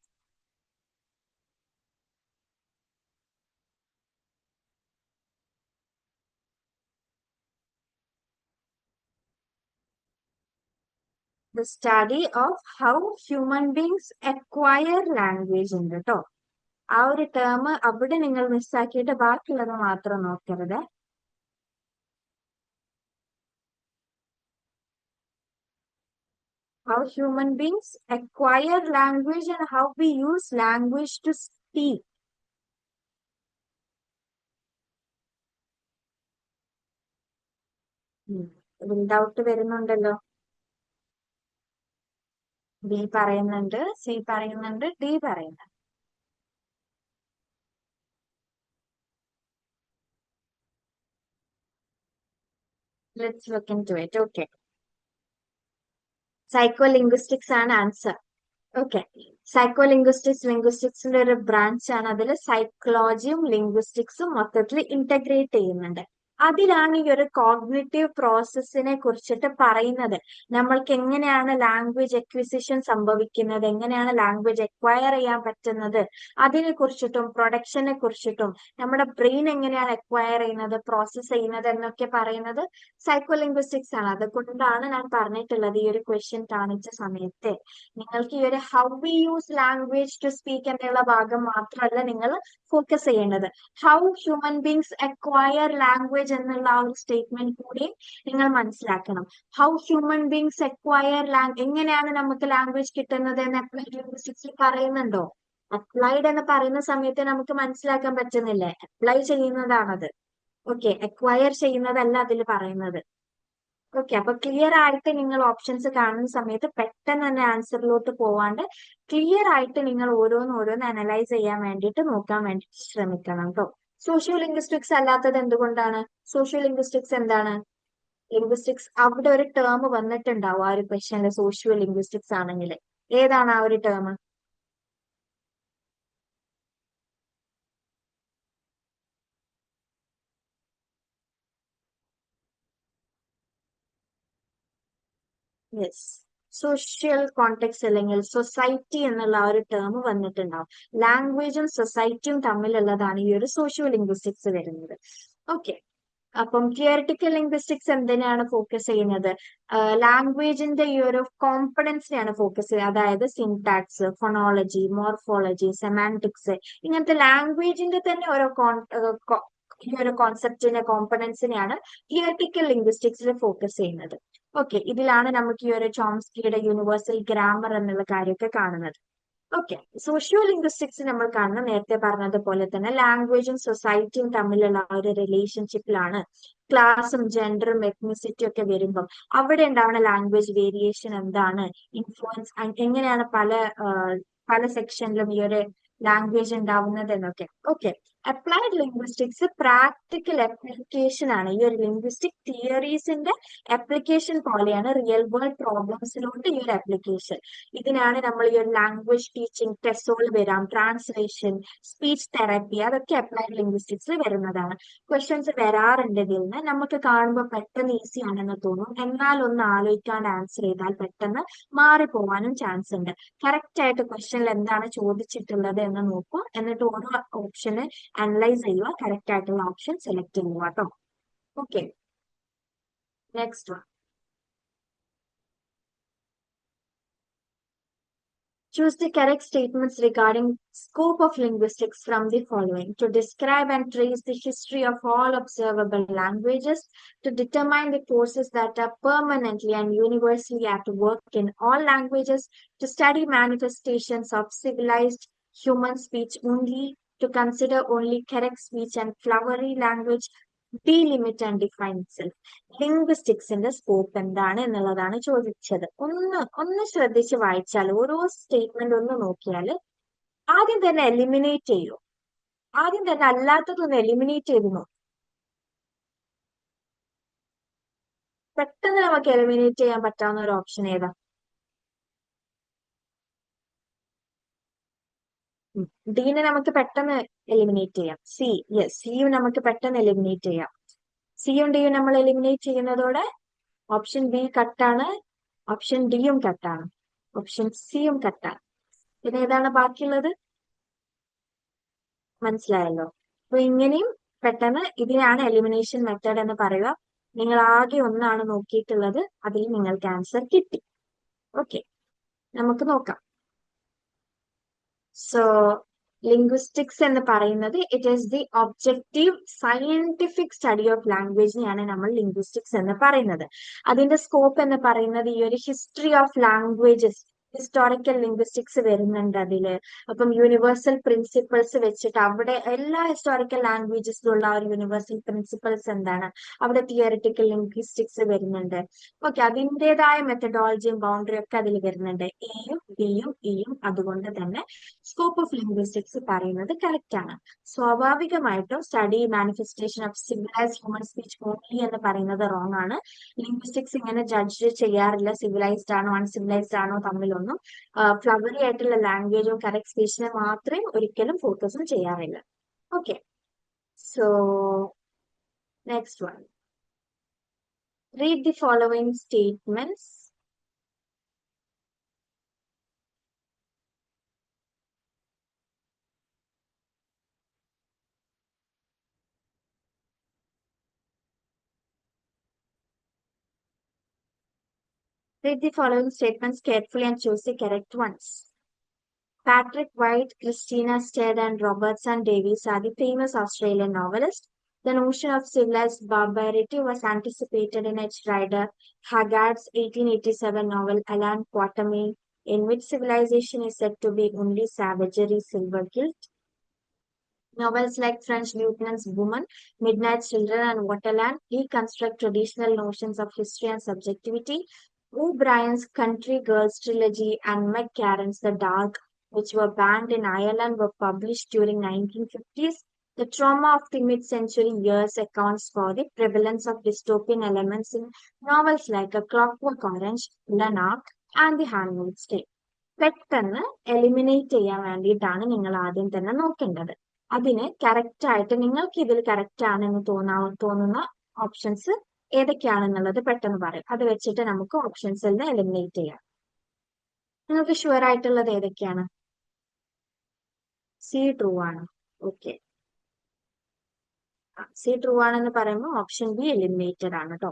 The study of how human beings acquire language ഉണ്ട് കേട്ടോ. ആ ഒരു ടേം അവിടെ നിങ്ങൾ മിസ്സാക്കിയിട്ട് ബാക്കിയുള്ളത് മാത്രം നോക്കരുത്. How human beings acquire language and how we use language to speak. Doubt വരുന്നുണ്ടല്ലോ. ബി പറയുന്നുണ്ട്, സി പറയുന്നുണ്ട്, ഡി പറയുന്നുണ്ട്. Let's look in to it. Okay, psycholinguistics ആണ് ആൻസർ. ഓക്കെ, സൈക്കോ ലിംഗ്വിസ്റ്റിക്സിന്റെ ഒരു ബ്രാഞ്ച് ആണ്. അതിൽ സൈക്കോളജിയും ലിംഗ്വിസ്റ്റിക്സും മൊത്തത്തിൽ ഇന്റഗ്രേറ്റ് ചെയ്യുന്നുണ്ട്. അതിലാണ് ഈ ഒരു കോഗ്നിറ്റീവ് പ്രോസസ്സിനെ കുറിച്ചിട്ട് പറയുന്നത്. നമ്മൾക്ക് എങ്ങനെയാണ് ലാംഗ്വേജ് അക്വിസിഷൻ സംഭവിക്കുന്നത്, എങ്ങനെയാണ് ലാംഗ്വേജ് അക്വയർ ചെയ്യാൻ പറ്റുന്നത്, അതിനെ കുറിച്ചിട്ടും പ്രൊഡക്ഷനെ കുറിച്ചിട്ടും നമ്മുടെ ബ്രെയിൻ എങ്ങനെയാണ് അക്വയർ ചെയ്യുന്നത്, പ്രോസസ് ചെയ്യുന്നത് എന്നൊക്കെ പറയുന്നത് സൈക്കോ ലിംഗ്വിസ്റ്റിക്സ് ആണ്. അതുകൊണ്ടാണ് ഞാൻ പറഞ്ഞിട്ടുള്ളത് ഈ ഒരു ക്വസ്റ്റ്യൻ കാണിച്ച സമയത്ത് നിങ്ങൾക്ക് ഈ ഒരു how we use language to speak എന്നുള്ള ഭാഗം മാത്രമല്ല നിങ്ങൾ ഫോക്കസ് ചെയ്യേണ്ടത്. How human beings acquire language എന്നുള്ള ആ ഒരു സ്റ്റേറ്റ്മെന്റ് കൂടി നിങ്ങൾ മനസ്സിലാക്കണം. ഹൗ ഹ്യൂമൻ ബീങ്സ് അക്വയർ എങ്ങനെയാണ് നമുക്ക് ലാംഗ്വേജ് കിട്ടുന്നത് എന്ന് അപ്ലൈഡ് ലിംഗ്വിസ്റ്റിക്സിൽ പറയുന്നുണ്ടോ? അപ്ലൈഡ് എന്ന് പറയുന്ന സമയത്ത് നമുക്ക് മനസ്സിലാക്കാൻ പറ്റുന്നില്ലേ? അപ്ലൈ ചെയ്യുന്നതാണത്. ഓക്കെ, അക്വയർ ചെയ്യുന്നതല്ല അതിൽ പറയുന്നത്. ഓക്കെ, അപ്പൊ ക്ലിയർ ആയിട്ട് നിങ്ങൾ ഓപ്ഷൻസ് കാണുന്ന സമയത്ത് പെട്ടെന്ന് തന്നെ ആൻസറിലോട്ട് പോവാണ്ട് ക്ലിയർ ആയിട്ട് നിങ്ങൾ ഓരോന്ന് അനലൈസ് ചെയ്യാൻ വേണ്ടിയിട്ട് നോക്കാൻ വേണ്ടിയിട്ട് ശ്രമിക്കണം കേട്ടോ. സോഷ്യോ ലിംഗ്വിസ്റ്റിക്സ് അല്ലാത്തത് എന്തുകൊണ്ടാണ്? സോഷ്യോ ലിംഗ്വിസ്റ്റിക്സ് എന്താണ്? ലിംഗ്വിസ്റ്റിക്സ് അവിടെ ഒരു ടേം വന്നിട്ടുണ്ടാവും ആ ഒരു ക്വസ്റ്റ്യനിൽ. സോഷ്യോ ലിംഗ്വിസ്റ്റിക്സ് ആണെങ്കിൽ ഏതാണ് ആ ഒരു ടേം? യെസ്, സോഷ്യൽ കോണ്ടെക്സ്റ്റ് അല്ലെങ്കിൽ സൊസൈറ്റി എന്നുള്ള ആ ഒരു ടേം വന്നിട്ടുണ്ടാവും. ലാംഗ്വേജും സൊസൈറ്റിയും തമ്മിലുള്ളതാണ് ഈ ഒരു സോഷ്യോ ലിംഗ്വിസ്റ്റിക്സ് വരുന്നത്. ഓക്കെ, അപ്പം തിയറിറ്റിക്കൽ ലിംഗ്വിസ്റ്റിക്സ് എന്തിനാണ് ഫോക്കസ് ചെയ്യുന്നത്? ലാംഗ്വേജിന്റെ ഈ ഒരു കോമ്പണൻസിനെയാണ് ഫോക്കസ് ചെയ്യുന്നത്. അതായത് സിൻടാക്സ്, ഫൊണോളജി, മോർഫോളജി, സെമാൻറ്റിക്സ്, ഇങ്ങനത്തെ ലാംഗ്വേജിന്റെ തന്നെ ഓരോ ഈ ഒരു കോൺസെപ്റ്റിന്റെ കോമ്പണൻസിനെയാണ് തിയറിറ്റിക്കൽ ലിംഗ്വിസ്റ്റിക്സിൽ ഫോക്കസ് ചെയ്യുന്നത്. ഓക്കെ, ഇതിലാണ് നമുക്ക് ഈ ഒരു ചോംസ്കിയുടെ യൂണിവേഴ്സൽ ഗ്രാമർ എന്നുള്ള കാര്യമൊക്കെ കാണുന്നത്. ഓക്കെ, സോഷ്യോ ലിംഗ്വിസ്റ്റിക്സ് നമ്മൾ കാണുന്ന നേരത്തെ പറഞ്ഞതുപോലെ തന്നെ ലാംഗ്വേജും സൊസൈറ്റിയും തമ്മിലുള്ള ആ ഒരു റിലേഷൻഷിപ്പിലാണ് ക്ലാസും ജെൻഡറും എത്നിസിറ്റിയും ഒക്കെ വരുമ്പം അവിടെ ഉണ്ടാവുന്ന ലാംഗ്വേജ് വേരിയേഷൻ എന്താണ്, ഇൻഫ്ലുവൻസ് എങ്ങനെയാണ് പല സെക്ഷനിലും ഈ ഒരു ലാംഗ്വേജ് ഉണ്ടാവുന്നത് എന്നൊക്കെ. Okay, applied linguistics practical application ആണ്. ഈ ഒരു ലിംഗ്വിസ്റ്റിക് തിയറീസിന്റെ ആപ്ലിക്കേഷൻ പോലെയാണ് റിയൽ വേൾഡ് പ്രോബ്ലംസിലോട്ട് ഈ ഒരു ആപ്ലിക്കേഷൻ. ഇതിനാണ് നമ്മൾ ഈ ഒരു ലാംഗ്വേജ് ടീച്ചിങ് ടെസ്റ്റുകൾ വരാം, ട്രാൻസ്ലേഷൻ, സ്പീച്ച് തെറാപ്പി, അതൊക്കെ അപ്ലൈഡ് ലിംഗ്വിസ്റ്റിക്സിൽ വരുന്നതാണ്. ക്വസ്റ്റ്യൻസ് വരാറുണ്ട് ഇതിൽ നിന്ന്. നമുക്ക് കാണുമ്പോൾ പെട്ടെന്ന് ഈസി ആണെന്ന് തോന്നും, എന്നാൽ ഒന്ന് ആലോചിക്കാണ്ട് ആൻസർ ചെയ്താൽ പെട്ടെന്ന് മാറിപ്പോവാനും ചാൻസ് ഉണ്ട്. കറക്റ്റ് ആയിട്ട് ക്വസ്റ്റ്യനിൽ എന്താണ് ചോദിച്ചിട്ടുള്ളത് എന്ന് നോക്കുക, എന്നിട്ട് ഓരോ ഓപ്ഷന് അനലൈസ് ചെയ്യുക, കറക്റ്റ് ആയിട്ടുള്ള ഓപ്ഷൻ സെലക്ട് ചെയ്യുക കേട്ടോ. Okay, next one. Choose the correct statements regarding scope of linguistics from the following: to describe and trace the history of all observable languages, to determine the forces that are permanently and universally at work in all languages, to study manifestations of civilized human speech only, to consider only correct speech and flowery language, delimit and define itself. ലിംഗ്വിസ്റ്റിക്സിന്റെ സ്കോപ്പ് എന്താണ് എന്നുള്ളതാണ് ചോദിച്ചത്. ഒന്ന് ശ്രദ്ധിച്ച് വായിച്ചാൽ, ഓരോ സ്റ്റേറ്റ്മെന്റ് ഒന്ന് നോക്കിയാൽ ആദ്യം തന്നെ എലിമിനേറ്റ് ചെയ്യൂ. ആദ്യം തന്നെ അല്ലാത്തതൊന്ന് എലിമിനേറ്റ് ചെയ്തു നോക്കും. പെട്ടെന്ന് നമുക്ക് എലിമിനേറ്റ് ചെയ്യാൻ പറ്റാവുന്ന ഒരു ഓപ്ഷൻ ഏതാ? ഡീനെ നമുക്ക് പെട്ടെന്ന് എലിമിനേറ്റ് ചെയ്യാം. സി, യെസ്, സിയും നമുക്ക് പെട്ടെന്ന് എലിമിനേറ്റ് ചെയ്യാം. സിയും ഡിയും നമ്മൾ എലിമിനേറ്റ് ചെയ്യുന്നതോടെ ഓപ്ഷൻ ബി കട്ടാണ്, ഓപ്ഷൻ ഡിയും കട്ടാണ്, ഓപ്ഷൻ സിയും കട്ടാണ്. പിന്നെ ഏതാണ് ബാക്കിയുള്ളത്? മനസ്സിലായല്ലോ. അപ്പൊ ഇങ്ങനെയും പെട്ടെന്ന് ഇതിനാണ് എലിമിനേഷൻ മെത്തേഡ് എന്ന് പറയുക. നിങ്ങൾ ആകെ ഒന്നാണ് നോക്കിയിട്ടുള്ളത്, അതിൽ നിങ്ങൾക്ക് ആൻസർ കിട്ടി. ഓക്കെ, നമുക്ക് നോക്കാം. സോ ലിംഗ്വിസ്റ്റിക്സ് എന്ന് പറയുന്നത് it is the objective scientific study of ലാംഗ്വേജിനെയാണ് നമ്മൾ ലിംഗ്വിസ്റ്റിക്സ് എന്ന് പറയുന്നത്. അതിന്റെ സ്കോപ്പ് എന്ന് പറയുന്നത് ഈ ഒരു history of languages, historical linguistics വരുന്നുണ്ട് അതില്. അപ്പം യൂണിവേഴ്സൽ പ്രിൻസിപ്പിൾസ് വെച്ചിട്ട് അവിടെ എല്ലാ ഹിസ്റ്റോറിക്കൽ ലാംഗ്വേജസിലുള്ള ആ ഒരു യൂണിവേഴ്സൽ പ്രിൻസിപ്പിൾസ് എന്താണ്, അവിടെ തിയറിറ്റിക്കൽ ലിംഗ്വിസ്റ്റിക്സ് വരുന്നുണ്ട്. ഓക്കെ, അതിൻ്റെതായ മെത്തഡോളജിയും ബൗണ്ടറി ഒക്കെ അതിൽ വരുന്നുണ്ട്. എയും ബിയും ഇയും. അതുകൊണ്ട് തന്നെ സ്കോപ്പ് ഓഫ് ലിംഗ്വിസ്റ്റിക്സ് പറയുന്നത് കറക്റ്റ് ആണ്. സ്വാഭാവികമായിട്ടും study manifestation of civilised human speech only എന്ന് പറയുന്നത് റോങ് ആണ്. ലിംഗ്വിസ്റ്റിക്സ് ഇങ്ങനെ ജഡ്ജ് ചെയ്യാറില്ല സിവിലൈസ്ഡ് ആണോ അൺസിവിലൈസ്ഡ് ആണോ തമ്മിലൊന്നും. ഫ്ലവറി ആയിട്ടുള്ള ലാംഗ്വേജും കറക്റ്റ് സ്പീച്ചിനെ മാത്രമേ ഒരിക്കലും ഫോക്കസും ചെയ്യാറില്ല. Okay, so next one. Read the following statements. Read the following statements carefully and choose the correct ones. Patrick White, Christina Stead, and Robertson Davies are the famous Australian novelists. The notion of civilized barbarity was anticipated in H. Rider Haggard's 1887 novel Alan Quatermain, in which civilization is said to be only savagery, silver gilt. Novels like French Lieutenant's Woman, Midnight Children, and Waterland reconstruct traditional notions of history and subjectivity. O'Brien's Country Girls trilogy and McCarran's The Dark, which were banned in Ireland, were published during 1950s. The trauma of the mid-century years accounts for the prevalence of dystopian elements in novels like A Clockwork Orange, Lanark, and The Handmaid's Tale. പെട്ടെന്ന് എലിമിനേറ്റ് ചെയ്യാൻ വേണ്ടിയിട്ടാണ് നിങ്ങൾ ആദ്യം തന്നെ നോക്കേണ്ടത്. അതിന് കറക്റ്റ് ആയിട്ട് നിങ്ങൾക്ക് ഇതിൽ കറക്റ്റ് ആണെന്ന് തോന്നുന്ന ഓപ്ഷൻസ് ഏതൊക്കെയാണെന്നുള്ളത് പെട്ടെന്ന് പറയും. അത് വെച്ചിട്ട് നമുക്ക് ഓപ്ഷൻസിൽ നിന്ന് എലിമിനേറ്റ് ചെയ്യാം. നിങ്ങൾക്ക് ഷുവർ ആയിട്ടുള്ളത് ഏതൊക്കെയാണ്? സി ട്രൂ ആണ്. ഓക്കെ, സി ട്രൂ ആണെന്ന് പറയുമ്പോൾ ഓപ്ഷൻ ബി എലിമിനേറ്റഡ് ആണ് കേട്ടോ.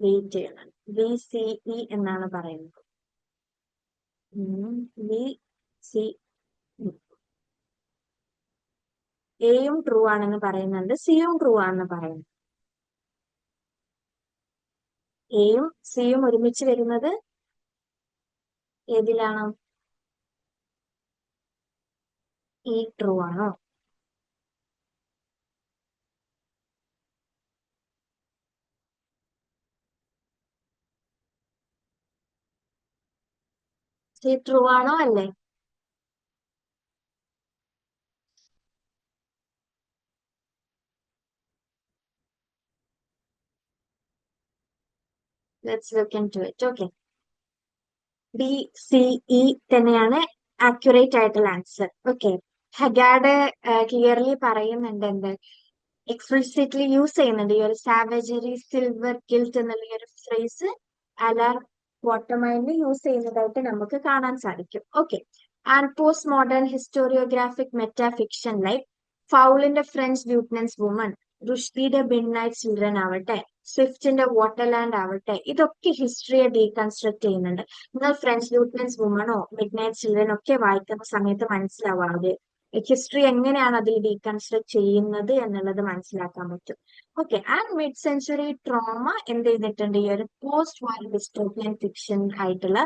വെയിറ്റ് ചെയ്യണം. ബി സി ഇ എന്നാണ് പറയുന്നത്. ബി സി എയും ട്രൂ ആണെന്ന് പറയുന്നുണ്ട്, സിയും ട്രൂ ആണെന്ന് പറയുന്നു. എയും സിയും ഒരുമിച്ച് വരുന്നത് ഏതിലാണ്? ഈ ട്രൂ ആണോ? ട്രൂ ആണോ അല്ലേ? Let's look in to it. Okay, B C E തന്നെയാണ് ആക്യുറേറ്റ് ആയിട്ടുള്ള ആൻസർ. ഓക്കെ, ഹഗാഡ് ക്ലിയർലി പറയുന്നുണ്ട് എന്ത്, എക്സ്പ്ലിസിറ്റ്ലി യൂസ് ചെയ്യുന്നുണ്ട് ഈ ഒരു സാവേജറി സിൽവർ ഗിൽറ്റ് എന്നുള്ള ഈ ഒരു ഫ്രേസ് അലാർ വാട്ടർമൈനിൽ യൂസ് ചെയ്യുന്നതായിട്ട് നമുക്ക് കാണാൻ സാധിക്കും. Okay, and post modern historiographic metafiction like ഫൗളിന്റെ ഫ്രഞ്ച് ല്യൂട്ടനൻസ് വുമൺ, റുഷ്ദിയുടെ മിഡ് നൈറ്റ് ചിൽഡ്രൻ ആവട്ടെ, സ്വിഫ്റ്റിന്റെ വാട്ടർലാൻഡ് ആവട്ടെ, ഇതൊക്കെ ഹിസ്റ്ററിയെ ഡീകൺസ്ട്രക്ട് ചെയ്യുന്നുണ്ട്. നിങ്ങൾ ഫ്രഞ്ച് ല്യൂട്ടനൻസ് വുമണോ മിഡ് നൈറ്റ് ചിൽഡ്രൻ ഒക്കെ വായിക്കുന്ന സമയത്ത് മനസ്സിലാവാതെ ഹിസ്റ്ററി എങ്ങനെയാണ് അതിൽ ഡീകൺസ്ട്രക്ട് ചെയ്യുന്നത് എന്നുള്ളത് മനസ്സിലാക്കാൻ പറ്റും. Okay, and mid century trauma എന്ത് ചെയ്തിട്ടുണ്ട്, ഈ ഒരു പോസ്റ്റ് വാർ ഡിസ്റ്റോപ്പിയൻ ഫിക്ഷൻ ആയിട്ടുള്ള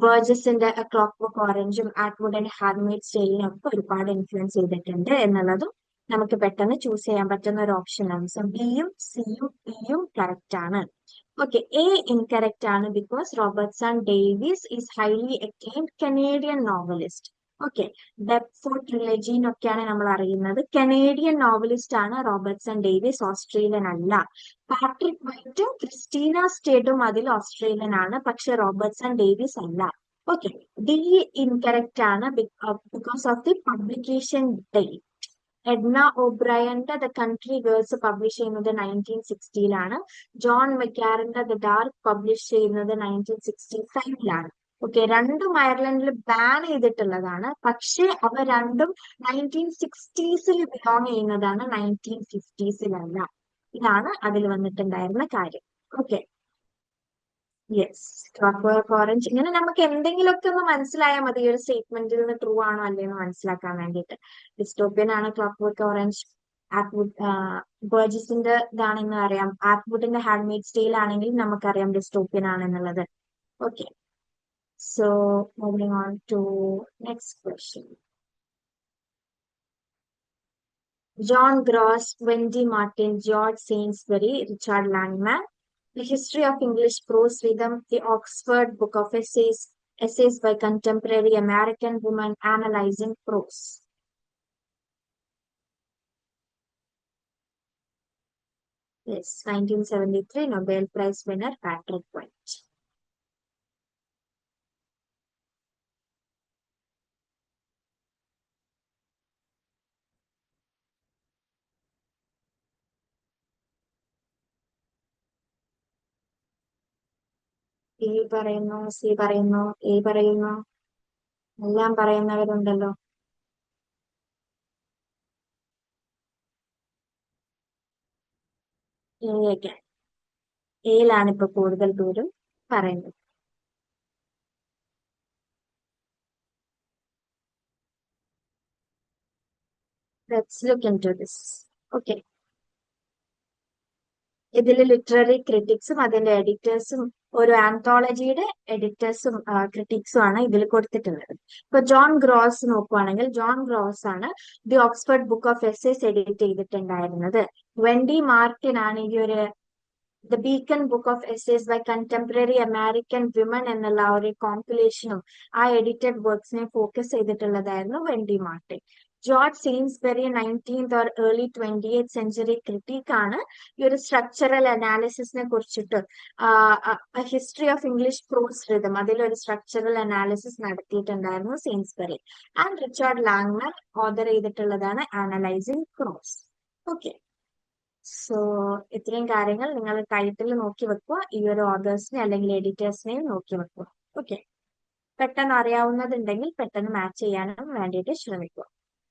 ബർജസിന്റെ ക്ലോക്ക് ബുക്ക് ഓറഞ്ചും ആറ്റ്വുഡ് ആൻഡ് ഹാൻഡ്മെയ്ഡ്സ് ടെയിലിനും ഒക്കെ ഒരുപാട് ഇൻഫ്ലുവൻസ് ചെയ്തിട്ടുണ്ട് എന്നുള്ളതും നമുക്ക് പെട്ടെന്ന് ചൂസ് ചെയ്യാൻ പറ്റുന്ന ഒരു ഓപ്ഷനാണ്. സോ ബിയും സിയും ഇയും കറക്റ്റ് ആണ്. ഓക്കെ, എ ഇൻകറക്റ്റ് ആണ് because Robertson Davies is highly acclaimed Canadian novelist. Okay, Deptford trilogy എന്നൊക്കെയാണ് നമ്മൾ അറിയുന്നത്. കനേഡിയൻ നോവലിസ്റ്റ് ആണ് റോബർട്ട്സൺ ഡേവിസ്, ഓസ്ട്രേലിയൻ അല്ല. പാട്രിക് വൈറ്റും ക്രിസ്റ്റീന സ്റ്റേഡും അതിൽ ഓസ്ട്രേലിയൻ ആണ്, പക്ഷെ റോബർട്ട്സൺ ഡേവിസ് അല്ല. ഓക്കെ, ഡി ഇൻകറക്റ്റ് ആണ് because of the publication date. Edna ഒബ്രയന്റെ ദ കൺട്രി ഗേൾസ് പബ്ലിഷ് ചെയ്യുന്നത് 1960-ലാണ്. ജോൺ മെക്കാറിന്റെ ദ ഡാർക്ക് പബ്ലിഷ് ചെയ്യുന്നത് 1965-ലാണ്. ഓക്കെ, രണ്ടും അയർലൻഡിൽ ബാൻ ചെയ്തിട്ടുള്ളതാണ്, പക്ഷെ അവ രണ്ടും 1960s ബിലോങ് ചെയ്യുന്നതാണ്, 1950s. ഇതാണ് അതിൽ വന്നിട്ടുണ്ടായിരുന്ന കാര്യം. Okay, yes, clock work orange. ഇങ്ങനെ നമുക്ക് എന്തെങ്കിലുമൊക്കെ ഒന്ന് മനസ്സിലായാൽ മതി ഈ ഒരു സ്റ്റേറ്റ്മെന്റിൽ നിന്ന് ട്രൂ ആണോ അല്ലേന്ന് മനസ്സിലാക്കാൻ വേണ്ടിയിട്ട്. ഡിസ്റ്റോപ്പിയൻ ആണ് ക്ലോക്ക് വർക്ക് ഓറഞ്ച്. ആറ്റ്വുഡ് ബർജസിന്റെ ഇതാണെന്ന് അറിയാം. ആറ്റ്വുഡിന്റെ ഹാൻഡ്മെയ്ഡ് സ്റ്റൈൽ ആണെങ്കിൽ നമുക്കറിയാം ഡിസ്റ്റോപ്പിയൻ ആണെന്നുള്ളത്. Okay, so moving on to next question. John Gross, Wendy Martin, George Saintsbury, Richard Langman. The History of English Prose Rhythm, the Oxford Book of Essays, Essays by Contemporary American Women Analyzing Prose. Yes, 1973 Nobel Prize winner Patrick White. A പറയുന്നു, സി പറയുന്നു, എ പറയുന്നു, എല്ലാം പറയുന്നവരുണ്ടല്ലോ. എയൊക്കെ എയിലാണ് ഇപ്പൊ കൂടുതൽ പേരും പറയുന്നത്. Let's look into this. Okay. ഇതിൽ ലിറ്റററി ക്രിറ്റിക്സും അതിന്റെ എഡിറ്റേഴ്സും ഒരു ആന്തോളജിയുടെ എഡിറ്റേഴ്സും ക്രിറ്റിക്സും ആണ് ഇതിൽ കൊടുത്തിട്ടുള്ളത്. ഇപ്പൊ ജോൺ ഗ്രോസ് നോക്കുവാണെങ്കിൽ, ജോൺ ഗ്രോസ് ആണ് the Oxford book of essays edit ചെയ്തിട്ടുണ്ടായിരുന്നത്. വെൻഡി മാർട്ടിൻ ആണ് ഈ ഒരു the Beacon book of essays by contemporary American women എന്നുള്ള ഒരു കോമ്പുലേഷനും ആ എഡിറ്റഡ് വർക്ക്സിനെ ഫോക്കസ് ചെയ്തിട്ടുള്ളതായിരുന്നു Wendy Martin. George Saintsbury 19th or early 20th century critic ആണ് ഈ ഒരു സ്ട്രക്ചറൽ അനാലിസിസിനെ കുറിച്ചിട്ട് history of English prose rhythm അതിലൊരു സ്ട്രക്ചറൽ അനാലിസിസ് നടത്തിയിട്ടുണ്ടായിരുന്നു Saintsbury. And Richard Langman author ചെയ്തിട്ടുള്ളതാണ് അനലൈസിങ് പ്രോസ്. ഓക്കെ, സോ ഇത്രയും കാര്യങ്ങൾ നിങ്ങൾ ടൈറ്റിൽ നോക്കി വെക്കുക, ഈ ഒരു ഓതേഴ്സിനെ അല്ലെങ്കിൽ എഡിറ്റേഴ്സിനെയും നോക്കി വെക്കുക. ഓക്കെ, പെട്ടെന്ന് അറിയാവുന്നതുണ്ടെങ്കിൽ പെട്ടെന്ന് മാച്ച് ചെയ്യാനും വേണ്ടിയിട്ട് ശ്രമിക്കുക.